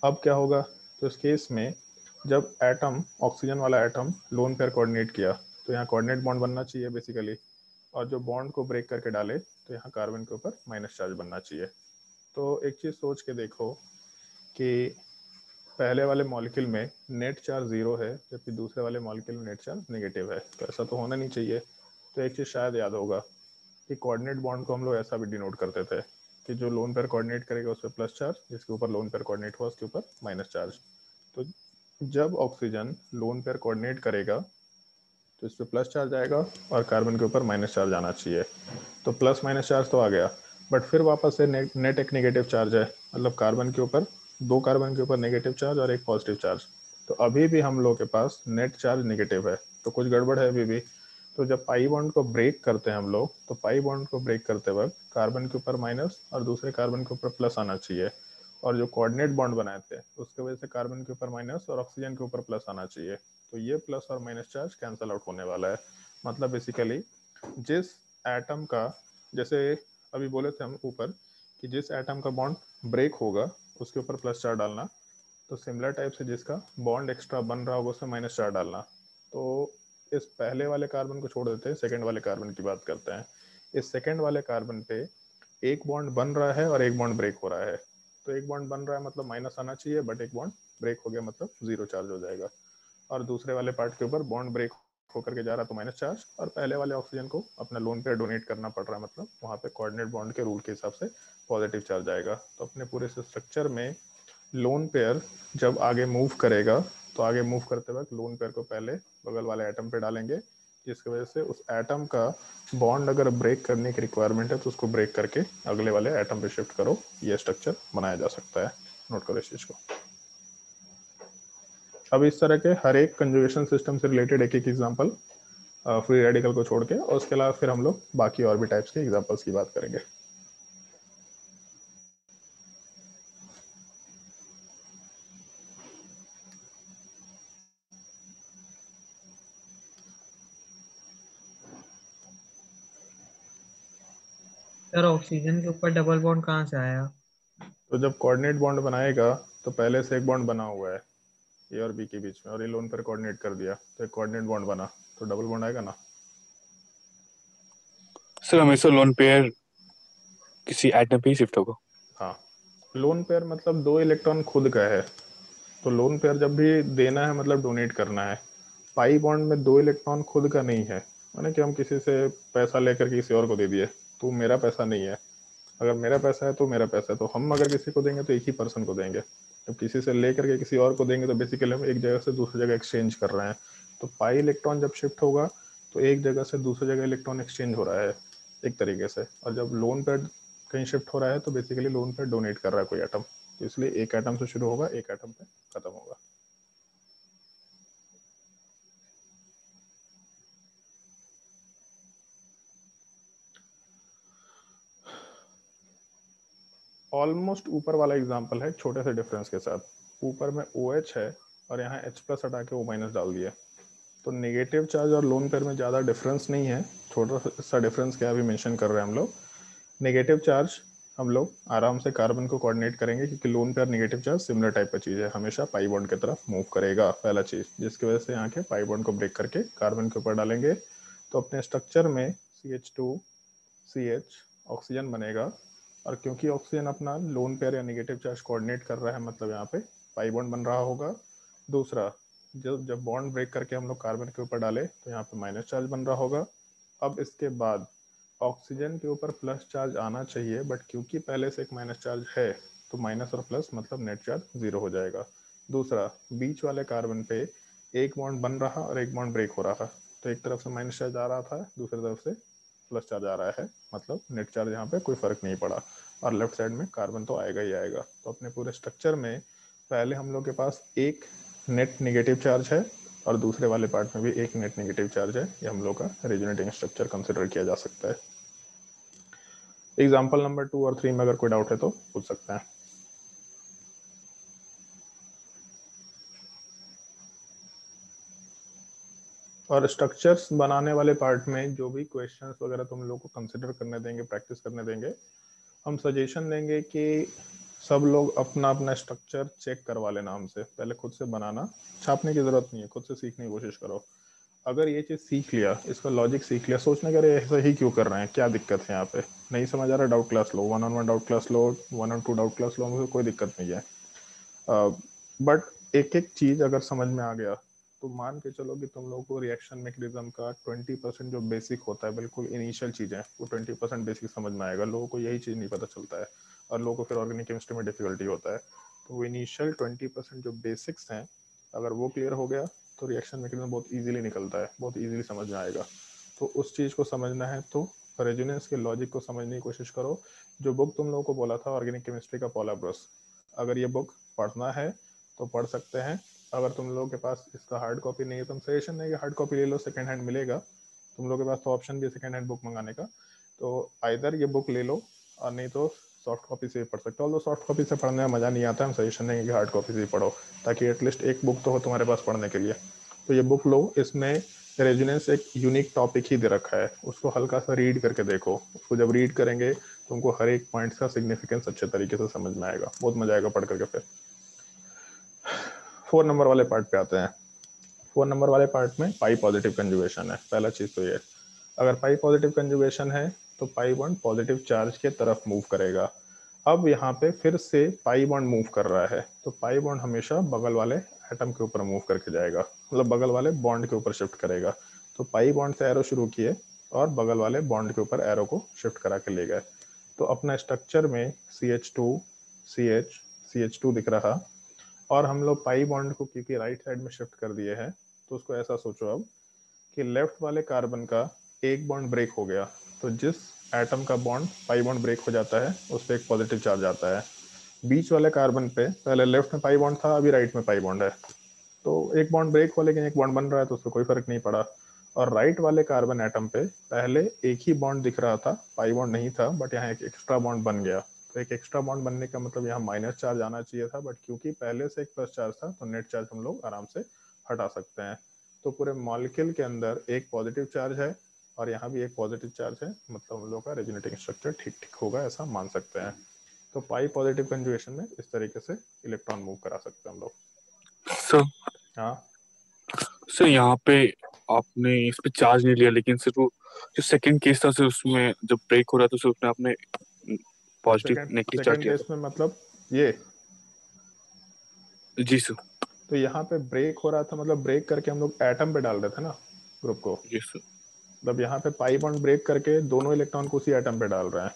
अब क्या होगा, तो इस केस में जब एटम ऑक्सीजन वाला एटम लोन पेयर कोऑर्डिनेट किया तो यहाँ कोऑर्डिनेट बॉन्ड बनना चाहिए बेसिकली, और जो बॉन्ड को ब्रेक करके डाले तो यहाँ कार्बन के ऊपर माइनस चार्ज बनना चाहिए। तो एक चीज़ सोच के देखो कि पहले वाले मॉलिक्यूल में नेट चार्ज 0 है जबकि दूसरे वाले मॉलिक्यूल में नेट चार्ज नेगेटिव है, तो ऐसा तो होना नहीं चाहिए। तो एक चीज़ शायद याद होगा कि कोऑर्डिनेट बॉन्ड को हम लोग ऐसा भी डिनोट करते थे कि जो लोन पेयर कोऑर्डिनेट करेगा उस पर प्लस चार्ज, जिसके ऊपर लोन पेयर कोऑर्डिनेट हुआ उसके ऊपर माइनस चार्ज। तो जब ऑक्सीजन लोन पेयर कोऑर्डिनेट करेगा तो इस पर प्लस चार्ज आएगा और कार्बन के ऊपर माइनस चार्ज आना चाहिए। तो प्लस माइनस चार्ज तो आ गया, बट फिर वापस से नेट एक नेगेटिव चार्ज है, मतलब कार्बन के ऊपर, दो कार्बन के ऊपर नेगेटिव चार्ज और एक पॉजिटिव चार्ज। तो अभी भी हम लोग के पास नेट चार्ज नेगेटिव है, तो कुछ गड़बड़ है अभी भी। तो जब पाई बॉन्ड को ब्रेक करते हैं हम लोग, तो पाई बॉन्ड को ब्रेक करते वक्त कार्बन के ऊपर माइनस और दूसरे कार्बन के ऊपर प्लस आना चाहिए, और जो कोऑर्डिनेट बॉन्ड बनाए थे उसके वजह से कार्बन के ऊपर माइनस और ऑक्सीजन के ऊपर प्लस आना चाहिए। तो ये प्लस और माइनस चार्ज कैंसल आउट होने वाला है। मतलब बेसिकली जिस एटम का, जैसे अभी बोले थे हम ऊपर कि जिस एटम का बॉन्ड ब्रेक होगा उसके ऊपर प्लस चार्ज डालना, तो सिमिलर टाइप से जिसका बॉन्ड एक्स्ट्रा बन रहा होगा उसमें माइनस चार्ज डालना। तो इस पहले वाले कार्बन को छोड़ देते हैं, सेकंड वाले कार्बन की बात करते हैं। इस सेकंड वाले कार्बन पे एक बॉन्ड बन रहा है और एक बॉन्ड ब्रेक हो रहा है। तो एक बॉन्ड बन रहा है मतलब माइनस आना चाहिए, बट एक बॉन्ड ब्रेक हो गया मतलब जीरो चार्ज हो जाएगा। और दूसरे वाले पार्ट के ऊपर बॉन्ड ब्रेक होकर के जा रहा है तो माइनस चार्ज, और पहले वाले ऑक्सीजन को अपना लोन पेयर डोनेट करना पड़ रहा है, मतलब वहाँ पे कोऑर्डिनेट बॉन्ड के रूल के हिसाब से पॉजिटिव चार्ज आएगा। तो अपने पूरे स्ट्रक्चर में लोन पेयर जब आगे मूव करेगा, तो आगे मूव करते वक्त लोन पेयर को पहले बगल वाले एटम पे डालेंगे, जिसकी वजह से उस एटम का बॉन्ड अगर ब्रेक करने की रिक्वायरमेंट है तो उसको ब्रेक करके अगले वाले एटम पे शिफ्ट करो, ये स्ट्रक्चर बनाया जा सकता है। नोट करो इस चीज को। अब इस तरह के हर एक कंजुगेशन सिस्टम से रिलेटेड एक एक एग्जांपल फ्री रेडिकल को छोड़ के, और उसके अलावा फिर हम लोग बाकी और भी टाइप्स के एग्जांपल्स की बात करेंगे। सर ऑक्सीजन के ऊपर डबल बॉन्ड कहाँ से आया? तो जब कोऑर्डिनेट बॉन्ड बनाएगा तो पहले से एक बॉन्ड बना हुआ है ए और बी के बीच में, और ये लोन पर कोऑर्डिनेट कर दिया तो एक कोऑर्डिनेट बॉन्ड बना, तो डबल बॉन्ड आएगा ना। सर हमेशा लोन पेयर किसी एटम पे ही शिफ्ट होगा। हाँ, लोन पेयर मतलब दो इलेक्ट्रॉन खुद का है, तो लोन पेयर जब भी देना है मतलब डोनेट करना है। पाई बॉन्ड में दो इलेक्ट्रॉन खुद का नहीं है, माने कि हम किसी से पैसा लेकर के किसी और को दे दिए, तो मेरा पैसा नहीं है। अगर मेरा पैसा है तो मेरा पैसा है, तो हम अगर किसी को देंगे तो एक ही पर्सन को देंगे। जब किसी से लेकर के किसी और को देंगे तो बेसिकली हम एक जगह से दूसरी जगह एक्सचेंज कर रहे हैं। तो पाई इलेक्ट्रॉन जब शिफ्ट होगा तो एक जगह से दूसरी जगह इलेक्ट्रॉन एक्सचेंज हो रहा है एक तरीके से। और जब लोन पेयर कहीं शिफ्ट हो रहा है तो बेसिकली लोन पेयर डोनेट कर रहा है कोई एटम, तो इसलिए एक एटम से शुरू होगा, एक एटम पे खत्म होगा। ऑलमोस्ट ऊपर वाला एग्जांपल है छोटे से डिफरेंस के साथ। ऊपर में OH है और यहाँ H प्लस हटा के O माइनस डाल दिया, तो नेगेटिव चार्ज और लोन पेयर में ज़्यादा डिफरेंस नहीं है। छोटा सा डिफरेंस क्या अभी मेंशन कर रहे हैं हम लोग। नेगेटिव चार्ज हम लोग आराम से कार्बन को कोऑर्डिनेट करेंगे, क्योंकि lone pair negative charge similar type का चीज़ है, हमेशा पाई बॉन्ड की तरफ मूव करेगा, पहला चीज़, जिसकी वजह से यहाँ के पाई बॉन्ड को ब्रेक करके कार्बन के ऊपर डालेंगे तो अपने स्ट्रक्चर में CH2CH ऑक्सीजन बनेगा। और क्योंकि ऑक्सीजन अपना लोन पेयर या नेगेटिव चार्ज कोऑर्डिनेट कर रहा है, मतलब यहाँ पे पाई बॉन्ड बन रहा होगा। दूसरा, जब बॉन्ड ब्रेक करके हम लोग कार्बन के ऊपर डाले तो यहाँ पे माइनस चार्ज बन रहा होगा। अब इसके बाद ऑक्सीजन के ऊपर प्लस चार्ज आना चाहिए, बट क्योंकि पहले से एक माइनस चार्ज है तो माइनस और प्लस मतलब नेट चार्ज जीरो हो जाएगा। दूसरा, बीच वाले कार्बन पे एक बॉन्ड बन रहा और एक बॉन्ड ब्रेक हो रहा, तो एक तरफ से माइनस चार्ज आ रहा था, दूसरी तरफ से प्लस चार्ज आ रहा है, मतलब नेट चार्ज यहाँ पे कोई फर्क नहीं पड़ा, और लेफ्ट साइड में कार्बन तो आएगा ही आएगा। तो अपने पूरे स्ट्रक्चर में पहले हम लोग के पास एक नेट नेगेटिव चार्ज है और दूसरे वाले पार्ट में भी एक नेट नेगेटिव चार्ज है। ये हम लोग का रेजोनेटिंग स्ट्रक्चर कंसिडर किया जा सकता है। एग्जाम्पल नंबर 2 और 3 में अगर कोई डाउट है तो पूछ सकते हैं। और स्ट्रक्चर्स बनाने वाले पार्ट में जो भी क्वेश्चंस वगैरह तुम लोग को कंसिडर करने देंगे, प्रैक्टिस करने देंगे, हम सजेशन देंगे कि सब लोग अपना अपना स्ट्रक्चर चेक करवा लेना हमसे, पहले खुद से बनाना, छापने की जरूरत नहीं है, खुद से सीखने की कोशिश करो। अगर ये चीज़ सीख लिया, इसका लॉजिक सीख लिया, सोचने का ऐसा ही क्यों कर रहे हैं, क्या दिक्कत है यहाँ पे, नहीं समझ आ रहा, डाउट क्लास लो, 1-on-1 डाउट क्लास लो, 1-on-2 डाउट क्लास लो, मुझे कोई दिक्कत नहीं है। बट एक एक चीज़ अगर समझ में आ गया तो मान के चलो कि तुम लोगों को रिएक्शन मैकेनिज्म का 20% जो बेसिक होता है, बिल्कुल इनिशियल चीज़ें, वो 20% बेसिक समझ में आएगा। लोगों को यही चीज़ नहीं पता चलता है और लोगों को फिर ऑर्गेनिक केमिस्ट्री में डिफिकल्टी होता है। तो वो इनिशियल 20% जो बेसिक्स हैं, अगर वो क्लियर हो गया तो रिएक्शन मैकेनिज्म बहुत इजीली निकलता है, बहुत इजीली समझ में आएगा। तो उस चीज़ को समझना है तो रेजोनेंस के लॉजिक को समझने की कोशिश करो। जो बुक तुम लोगों को बोला था ऑर्गेनिक केमिस्ट्री का पॉला ब्रुस, अगर ये बुक पढ़ना है तो पढ़ सकते हैं। अगर तुम लोगों के पास इसका हार्ड कॉपी नहीं है, तुम सजेशन नहीं कि हार्ड कॉपी ले लो, सेकंड हैंड मिलेगा तुम लोगों के पास, तो ऑप्शन भी है सेकंड हैंड बुक मंगाने का। तो आइदर ये बुक ले लो और नहीं तो सॉफ्ट कॉपी से पढ़ सकते हो। तो सॉफ्ट कॉपी से पढ़ने में मज़ा नहीं आता है, हम सजेशन नहीं कि हार्ड कॉपी से पढ़ो, ताकि एटलीस्ट एक बुक तो हो तुम्हारे पास पढ़ने के लिए। तो ये बुक लो, इसमें रेजोनेंस एक यूनिक टॉपिक ही दे रखा है, उसको हल्का सा रीड करके देखो। उसको जब रीड करेंगे तुमको हर एक पॉइंट का सिग्निफिकेंस अच्छे तरीके से समझ में आएगा, बहुत मजा आएगा पढ़ करके। फिर 4 नंबर वाले पार्ट पे आते हैं। 4 नंबर वाले पार्ट में पाई पॉजिटिव कंजुगेशन है। पहला चीज तो ये, अगर पाई पॉजिटिव कंजुगेशन है तो पाई बॉन्ड पॉजिटिव चार्ज के तरफ मूव करेगा। अब यहाँ पे फिर से पाई बॉन्ड मूव कर रहा है, तो पाई बॉन्ड हमेशा बगल वाले एटम के ऊपर मूव करके जाएगा, मतलब बगल वाले बॉन्ड के ऊपर शिफ्ट करेगा। तो पाई बॉन्ड से एरो शुरू किए और बगल वाले बॉन्ड के ऊपर एरो को शिफ्ट करा के ले गए। तो अपना स्ट्रक्चर में CH2 CH CH2 दिख रहा, और हम लोग पाई बॉन्ड को क्योंकि राइट साइड में शिफ्ट कर दिए हैं, तो उसको ऐसा सोचो अब कि लेफ्ट वाले कार्बन का एक बॉन्ड ब्रेक हो गया, तो जिस एटम का बॉन्ड पाई बॉन्ड ब्रेक हो जाता है उस पर एक पॉजिटिव चार्ज आता है। बीच वाले कार्बन पे पहले लेफ्ट में पाई बॉन्ड था, अभी राइट में पाई बॉन्ड है, तो एक बॉन्ड ब्रेक हो लेकिन एक बॉन्ड बन रहा है, तो उससे कोई फर्क नहीं पड़ा। और राइट वाले कार्बन एटम पे पहले एक ही बॉन्ड दिख रहा था, पाई बॉन्ड नहीं था, बट यहाँ एक एक्स्ट्रा बॉन्ड बन गया। तो एक एक्स्ट्रा बॉन्ड बनने का मतलब यहाँ माइनस चार्ज आना चाहिए था, बट क्योंकि पहले से एक प्लस चार्ज था तो नेट चार्ज हम लोग आराम से हटा सकते हैं। तो पूरे मॉलिक्यूल के अंदर एक पॉजिटिव चार्ज है और यहाँ भी एक पॉजिटिव चार्ज है, मतलब हम लोग का रेजोनेटिंग स्ट्रक्चर ठीक ठीक होगा, ऐसा मान सकते हैं। तो पाई पॉजिटिव कंजुगेशन में इस तरीके से इलेक्ट्रॉन मूव करा सकते हैं हम लोग। सर हाँ सर यहाँ पे आपने इस पे चार्ज नहीं लिया, लेकिन सिर्फ वो जो सेकंड केस था सर, उसमें जब ब्रेक हो रहा था सर उसमें आपने positive second negative charge second लिया केस में मतलब ये, था। जी सर। तो यहाँ पे ब्रेक हो रहा था, मतलब ब्रेक करके हम लोग एटम पे डाल रहे थे ना ग्रुप को, जी सर। मतलब यहाँ पे पाई बॉन्ड ब्रेक करके दोनों इलेक्ट्रॉन को उसी एटम पे डाल रहे हैं,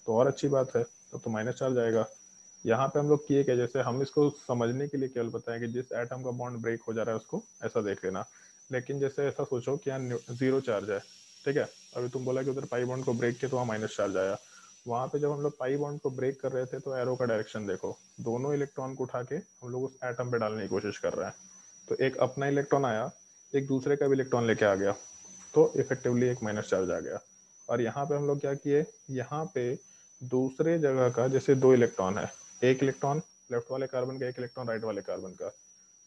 तो और अच्छी बात है, तो माइनस चार्ज आएगा। यहाँ पे हम लोग किए क्या, जैसे हम इसको समझने के लिए केवल बताएं कि जिस एटम का बॉन्ड ब्रेक हो जा रहा है उसको ऐसा देख लेना, लेकिन जैसे ऐसा सोचो कि यहाँ 0 चार्ज है, ठीक है, अभी तुम बोला कि उधर पाई बॉन्ड को ब्रेक किया तो वहाँ माइनस चार्ज आया। वहाँ पे जब हम लोग पाई बॉन्ड को ब्रेक कर रहे थे तो एरो का डायरेक्शन देखो, दोनों इलेक्ट्रॉन को उठा के हम लोग उस एटम पे डालने की कोशिश कर रहे हैं, तो एक अपना इलेक्ट्रॉन आया, एक दूसरे का भी इलेक्ट्रॉन लेके आ गया, तो इफेक्टिवली एक माइनस चार्ज आ गया। और यहाँ पे हम लोग क्या किए, यहाँ पे दूसरे जगह का जैसे 2 इलेक्ट्रॉन है, एक इलेक्ट्रॉन लेफ्ट वाले कार्बन का, एक इलेक्ट्रॉन राइट वाले कार्बन का,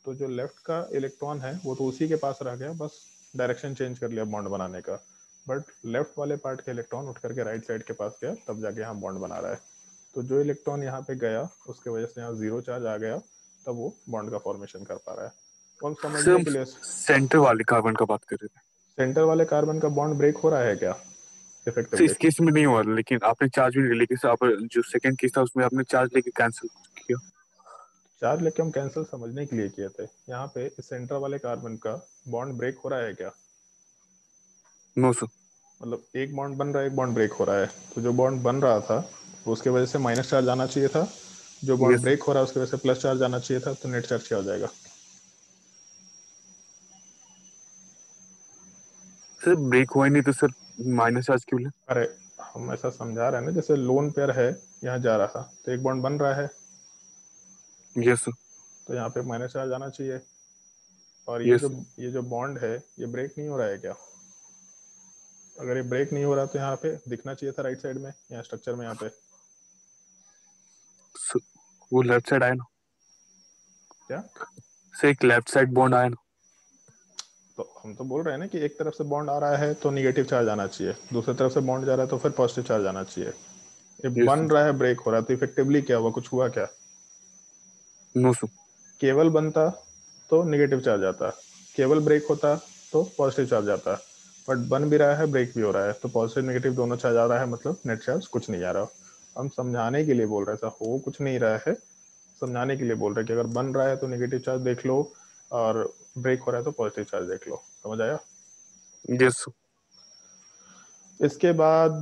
तो जो लेफ्ट का इलेक्ट्रॉन है वो तो उसी के पास रह गया, बस डायरेक्शन चेंज कर लिया बॉन्ड बनाने का, बट लेफ्ट वाले पार्ट का इलेक्ट्रॉन उठ करके राइट साइड के पास गया, तब जाके यहाँ बॉन्ड बना रहा है। तो जो इलेक्ट्रॉन यहाँ पे गया उसके वजह से यहाँ 0 चार्ज आ गया, तब वो बॉन्ड का फॉर्मेशन कर पा रहा है। तो हम सर समझने हम के लिए सेंटर वाले कार्बन का बात कर रहे थे। सेंटर वाले कार्बन का बॉन्ड ब्रेक हो रहा है क्या सर इफेक्टिवली? इस केस में नहीं हुआ, लेकिन आपने चार्ज भी नहीं लिया, लेकिन सर आप जो सेकंड केस था उसमें आपने चार्ज लेके कैंसिल किया। चार्ज लेके हम कैंसिल समझने के लिए किए थे। यहाँ पे इस सेंटर वाले कार्बन का बॉन्ड ब्रेक हो रहा है क्या, नो सर। मतलब एक बॉन्ड बन रहा है, एक बॉन्ड ब्रेक हो रहा है, तो जो बॉन्ड बन रहा था उसके वजह से माइनस चार्ज आना चाहिए था, जो बॉन्ड यस ब्रेक हो रहा है उसकी वजह से प्लस चार्ज आना चाहिए था, तो नेट चार्ज क्या हो जाएगा? सर ब्रेक हुआ ही नहीं तो सर माइनस चार्ज क्यों ले। अरे हम ऐसा समझा रहे हैं ना, जैसे लोन पेयर है, यहाँ जा रहा तो एक बॉन्ड बन रहा है, यस सर। तो यहाँ पे माइनस चार्ज आना चाहिए। और ये यस जो ये जो बॉन्ड है ये ब्रेक नहीं हो रहा है क्या? अगर ये ब्रेक नहीं हो रहा तो यहाँ पे दिखना चाहिए था राइट साइड में, यहाँ स्ट्रक्चर में, यहाँ पे सर वो लेफ्ट साइड आया ना क्या। सर, एक लेफ्ट साइड बॉन्ड आया ना। तो हम तो बोल रहे हैं ना कि एक तरफ से बॉन्ड आ रहा है तो निगेटिव चार्ज आना चाहिए, दूसरी तरफ से बॉन्ड जा रहा है तो फिर पॉजिटिव चार्ज आना चाहिए। ये यस बन सर। रहा है, ब्रेक हो रहा है, तो इफेक्टिवली क्या हुआ, कुछ हुआ क्या? No sir. केवल बनता तो निगेटिव चार्ज आता, केवल ब्रेक होता तो पॉजिटिव चार्ज आता, बट बन भी रहा है ब्रेक भी हो रहा है, तो पॉजिटिव नेगेटिव दोनों चार्ज आ रहा है, मतलब नेट चार्ज कुछ नहीं आ रहा। हम समझाने के लिए बोल रहे हैं, ऐसा हो कुछ नहीं रहा है, समझाने के लिए बोल रहे हैं कि अगर बन रहा है तो नेगेटिव चार्ज देख लो और ब्रेक हो रहा है तो पॉजिटिव चार्ज देख लो, समझ आया? Yes sir. इसके बाद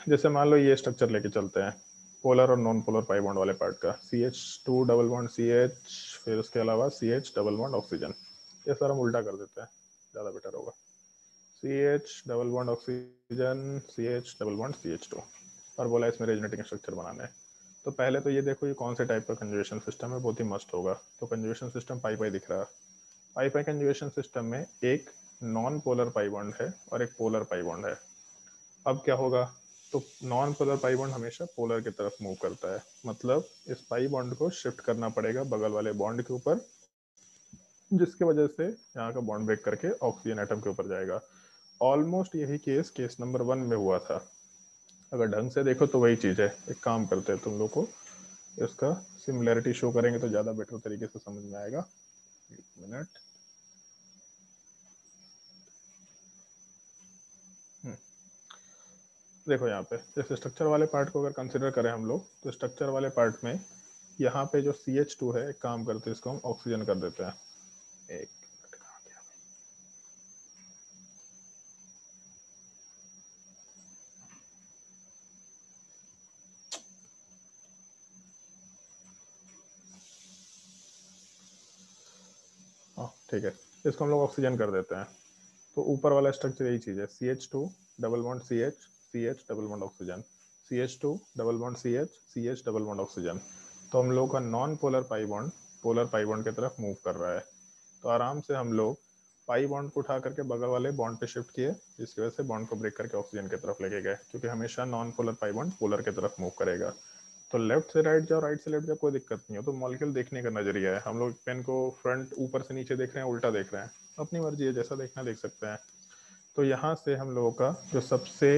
जैसे मान लो ये स्ट्रक्चर लेके चलते हैं, पोलर और नॉन पोलर पाई बॉन्ड वाले पार्ट का, CH2 डबल बॉन्ड CH, फिर उसके अलावा CH डबल बॉन्ड ऑक्सीजन। ये सर हम उल्टा कर देते हैं, ज़्यादा बेटर होगा। CH double bond oxygen, CH double bond CH2, और बोला इसमें रेजोनेटिंग स्ट्रक्चर बनाना है। तो पहले तो ये देखो ये कौन से टाइप का कंजुगेशन सिस्टम है, बहुत ही मस्त होगा। तो कंजुगेशन सिस्टम पाई पाई दिख रहा है। पाई पाई कंजुगेशन सिस्टम में एक नॉन पोलर पाई बॉन्ड है और एक पोलर पाई बॉन्ड है। अब क्या होगा, तो नॉन पोलर पाई बॉन्ड हमेशा पोलर की तरफ मूव करता है, मतलब इस पाई बॉन्ड को शिफ्ट करना पड़ेगा बगल वाले बॉन्ड के ऊपर, जिसकी वजह से यहाँ का बॉन्ड ब्रेक करके ऑक्सीजन एटम के ऊपर जाएगा। ऑलमोस्ट यही केस नंबर 1 में हुआ था। अगर ढंग से देखो तो वही चीज़ है। एक काम करते हैं, तुम लोग को इसका सिमिलैरिटी शो करेंगे तो ज़्यादा बेटर तरीके से समझ में आएगा। एक मिनट। देखो यहाँ पे इस स्ट्रक्चर वाले पार्ट को अगर कंसिडर करें हम लोग, तो स्ट्रक्चर वाले पार्ट में यहाँ पे जो CH2 है, एक काम करते हैं इसको हम ऑक्सीजन कर देते हैं। एक मिनट, कहाँ गया? हाँ ठीक है, इसको हम लोग ऑक्सीजन कर देते हैं। तो ऊपर वाला स्ट्रक्चर यही चीज़ है, CH2 double bond CH, CH double bond oxygen, CH2 double bond CH, CH double bond oxygen. तो हम लोग का non polar pi bond polar pi bond की तरफ मूव कर रहा है। तो आराम से हम लोग पाई बॉन्ड को उठा करके बगल वाले बॉन्ड पे शिफ्ट किए, जिसकी वजह से बॉन्ड को ब्रेक करके ऑक्सीजन की तरफ लेके गए, क्योंकि हमेशा non polar pi bond polar की तरफ मूव करेगा। तो लेफ्ट से राइट जाओ, राइट से लेफ्ट जाओ, कोई दिक्कत नहीं हो। तो मॉलिक्यूल देखने का नजरिया है, हम लोग पेन को फ्रंट ऊपर से नीचे देख रहे हैं, उल्टा देख रहे हैं, अपनी मर्जी है, जैसा देखना देख सकते हैं। तो यहाँ से हम लोगों का जो सबसे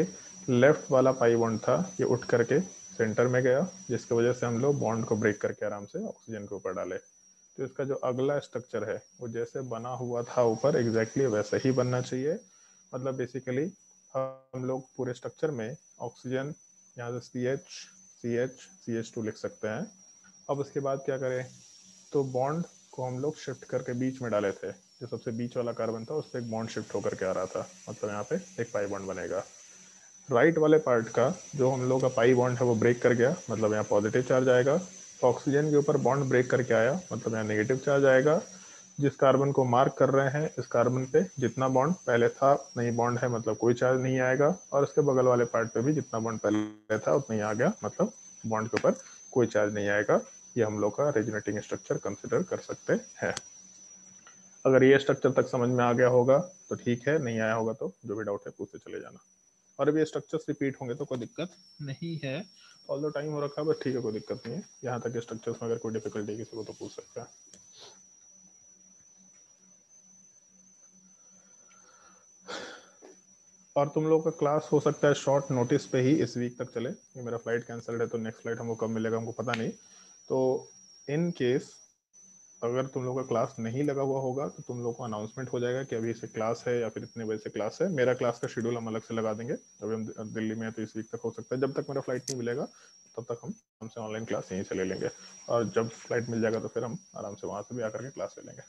लेफ्ट वाला पाई बॉन्ड था, ये उठ करके सेंटर में गया, जिसकी वजह से हम लोग बॉन्ड को ब्रेक करके आराम से ऑक्सीजन के ऊपर डाले। तो इसका जो अगला स्ट्रक्चर है वो जैसे बना हुआ था ऊपर, एग्जैक्टली वैसा ही बनना चाहिए। मतलब बेसिकली हम लोग पूरे स्ट्रक्चर में ऑक्सीजन यहाँ से CH CH2 लिख सकते हैं। अब उसके बाद क्या करें, तो बॉन्ड को हम लोग शिफ्ट करके बीच में डाले थे, जो सबसे बीच वाला कार्बन था उस पर एक बॉन्ड शिफ्ट होकर के आ रहा था, मतलब यहाँ पे एक पाई बॉन्ड बनेगा। राइट वाले पार्ट का जो हम लोग का पाई बॉन्ड है वो ब्रेक कर गया, मतलब यहाँ पॉजिटिव चार्ज आएगा। ऑक्सीजन के ऊपर बॉन्ड ब्रेक करके आया, मतलब यहाँ नेगेटिव चार्ज आएगा। जिस कार्बन को मार्क कर रहे हैं, इस कार्बन पे जितना बॉन्ड पहले था नहीं बॉन्ड है, मतलब कोई चार्ज नहीं आएगा, और इसके बगल वाले पार्ट पे भी जितना बॉन्ड पहले था उतना ही आ गया, मतलब बॉन्ड के ऊपर कोई चार्ज नहीं आएगा। ये हम लोग का रेजोनेटिंग स्ट्रक्चर कंसिडर कर सकते हैं। अगर ये स्ट्रक्चर तक समझ में आ गया होगा तो ठीक है, नहीं आया होगा तो जो भी डाउट है पूछते चले जाना। और अभी ये स्ट्रक्चर्स रिपीट होंगे तो कोई दिक्कत नहीं है, ऑल टाइम हो रखा है, बट ठीक है, कोई दिक्कत नहीं है। यहाँ तक के स्ट्रक्चर्स में अगर कोई डिफिकल्टी किसी को तो पूछ सकता है। और तुम लोग का क्लास हो सकता है शॉर्ट नोटिस पे ही इस वीक तक चले, ये मेरा फ्लाइट कैंसिल्ड है, तो नेक्स्ट फ्लाइट हमको कब मिलेगा हमको पता नहीं। तो इन केस अगर तुम लोग का क्लास नहीं लगा हुआ होगा तो तुम लोग को अनाउंसमेंट हो जाएगा कि अभी से क्लास है या फिर इतने बजे से क्लास है। मेरा क्लास का शेड्यूल हम अलग से लगा देंगे, अभी हम दिल्ली में है तो इस वीक तक हो सकता है, जब तक मेरा फ्लाइट नहीं मिलेगा तब तक हम हमसे ऑनलाइन क्लास यहीं से ले लेंगे, और जब फ्लाइट मिल जाएगा तो फिर हम आराम से वहाँ से भी आकर के क्लास ले लेंगे।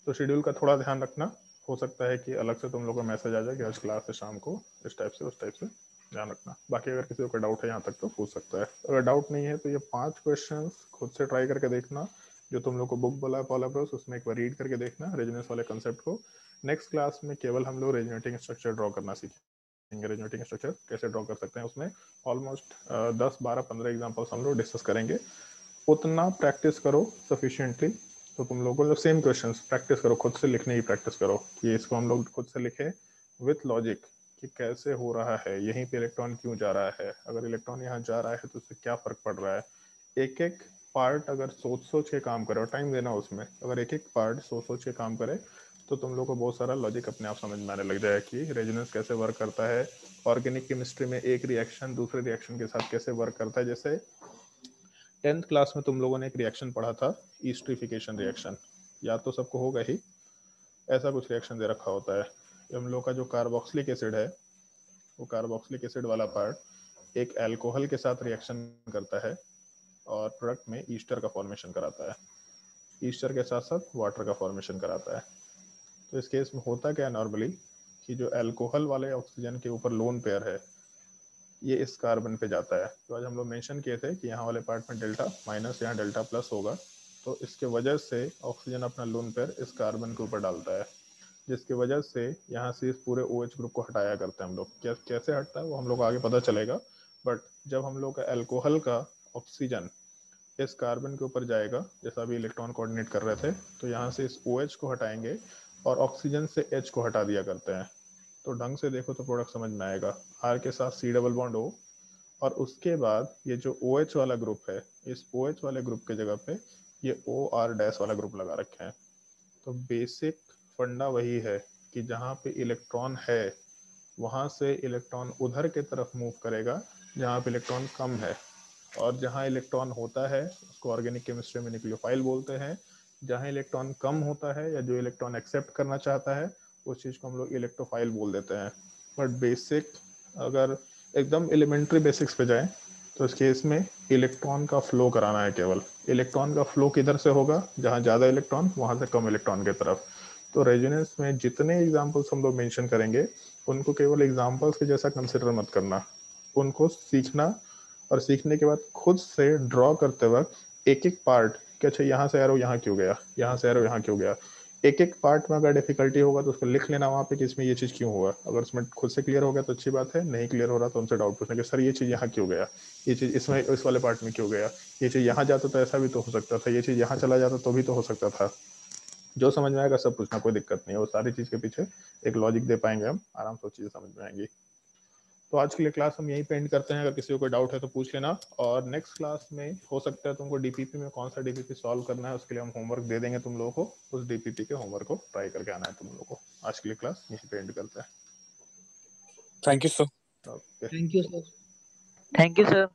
तो शेड्यूल का थोड़ा ध्यान रखना, हो सकता है कि अलग से तुम लोग का मैसेज आ जाए कि आज क्लास है शाम को, इस टाइप से उस टाइप से ध्यान रखना। बाकी अगर किसी को डाउट है यहाँ तक तो पूछ सकता है। अगर डाउट नहीं है तो ये 5 क्वेश्चंस खुद से ट्राई करके देखना, जो तुम लोग को बुक बोला है पॉला ब्रोस, उसमें एक बार रीड करके देखना रेजोनेंस वाले कंसेप्ट को। नेक्स्ट क्लास में केवल हम लोग रेजोनेटिंग स्ट्रक्चर ड्रॉ करना सीखेंगे। रेजोनेटिंग स्ट्रक्चर कैसे ड्रॉ कर सकते हैं, उसमें ऑलमोस्ट 10-12-15 एग्जाम्पल्स हम लोग डिस्कस करेंगे। उतना प्रैक्टिस करो सफिशिएंटली। तो तुम लोगों को सेम क्वेश्चंस प्रैक्टिस करो, खुद से लिखने की प्रैक्टिस करो कि इसको हम लोग खुद से लिखें विथ लॉजिक कि कैसे हो रहा है, यहीं पे इलेक्ट्रॉन क्यों जा रहा है, अगर इलेक्ट्रॉन यहाँ जा रहा है तो उससे क्या फर्क पड़ रहा है। एक एक पार्ट अगर सोच सोच के काम करे और टाइम देना उसमें, अगर एक एक पार्ट सोच सोच के काम करे तो तुम लोग को बहुत सारा लॉजिक अपने आप समझ में आने लग जाएगा कि रेजोनेंस कैसे वर्क करता है। ऑर्गेनिक केमिस्ट्री में एक रिएक्शन दूसरे रिएक्शन के साथ कैसे वर्क करता है। जैसे 10th क्लास में तुम लोगों ने एक रिएक्शन पढ़ा था, ईस्ट्रिफिकेशन रिएक्शन, याद तो सबको होगा ही। ऐसा कुछ रिएक्शन दे रखा होता है, हम लोग का जो कार्बोक्सिलिक एसिड है, वो कार्बोक्सिलिक एसिड वाला पार्ट एक अल्कोहल के साथ रिएक्शन करता है और प्रोडक्ट में ईस्टर का फॉर्मेशन कराता है, ईस्टर के साथ साथ वाटर का फॉर्मेशन कराता है। तो इस केस में होता क्या है नॉर्मली कि जो अल्कोहल वाले ऑक्सीजन के ऊपर लोन पेयर है, ये इस कार्बन पे जाता है। तो आज हम लोग मेंशन किए थे कि यहाँ वाले पार्ट में डेल्टा माइनस, यहाँ डेल्टा प्लस होगा, तो इसके वजह से ऑक्सीजन अपना लोन पेयर इस कार्बन के ऊपर डालता है, जिसकी वजह से यहाँ से इस पूरे OH ग्रुप को हटाया करते हैं हम लोग। कैसे हटता है वो हम लोग आगे पता चलेगा। बट जब हम लोग का एल्कोहल का ऑक्सीजन इस कार्बन के ऊपर जाएगा, जैसा अभी इलेक्ट्रॉन कोऑर्डिनेट कर रहे थे, तो यहाँ से इस OH को हटाएंगे और ऑक्सीजन से H को हटा दिया करते हैं। तो ढंग से देखो तो प्रोडक्ट समझ में आएगा। R के साथ C डबल बॉन्ड O, और उसके बाद ये जो OH वाला ग्रुप है, इस OH वाले ग्रुप के जगह पे ये OR डैश वाला ग्रुप लगा रखे हैं। तो बेसिक फंडा वही है कि जहाँ पे इलेक्ट्रॉन है वहाँ से इलेक्ट्रॉन उधर के तरफ मूव करेगा जहाँ पे इलेक्ट्रॉन कम है, और जहाँ इलेक्ट्रॉन होता है उसको ऑर्गेनिक केमिस्ट्री में न्यूक्लियोफाइल बोलते हैं। जहाँ इलेक्ट्रॉन कम होता है या जो इलेक्ट्रॉन एक्सेप्ट करना चाहता है उस चीज़ को हम लोग इलेक्ट्रोफाइल बोल देते हैं। बट बेसिक अगर एकदम एलिमेंट्री बेसिक्स पे जाएं तो इस केस में इलेक्ट्रॉन का फ्लो कराना है। केवल इलेक्ट्रॉन का फ्लो किधर से होगा, जहाँ ज़्यादा इलेक्ट्रॉन वहाँ से कम इलेक्ट्रॉन की तरफ। तो रेजोनेंस में जितने एग्जाम्पल्स हम लोग मेंशन करेंगे उनको केवल एग्जाम्पल्स के जैसा कंसिडर मत करना, उनको सीखना, और सीखने के बाद खुद से ड्रॉ करते वक्त एक एक पार्ट कि अच्छा यहाँ से एरो यहाँ क्यों गया, यहाँ से एरो यहाँ क्यों गया, एक एक पार्ट में अगर डिफिकल्टी होगा तो उसको लिख लेना वहाँ पे कि इसमें ये चीज़ क्यों हुआ। अगर उसमें खुद से क्लियर हो गया तो अच्छी बात है, नहीं क्लियर हो रहा तो उनसे डाउट पूछना कि सर ये चीज़ यहाँ क्यों गया, ये चीज़ इसमें इस वाले पार्ट में क्यों गया, ये चीज़ यहाँ जाता तो ऐसा भी तो हो सकता था, ये चीज़ यहाँ चला जाता तो भी तो हो सकता था। जो समझ में आएगा सब पूछना, कोई दिक्कत नहीं है। वो सारी चीज़ के पीछे एक लॉजिक दे पाएंगे हम, आराम से चीज़ें समझ में आएंगी। तो आज के लिए क्लास हम यहीं पे एंड करते हैं। अगर किसी को कोई डाउट है तो पूछ लेना, और नेक्स्ट क्लास में हो सकता है तुमको डीपीपी में कौन सा डीपीपी सॉल्व करना है उसके लिए हम होमवर्क दे देंगे तुम लोगों को। उस डीपीपी के होमवर्क को ट्राई करके आना है तुम लोगों को। आज के लिए क्लास यहीं पे एंड करते हैं। Thank you sir. Okay, thank you sir. Thank you sir.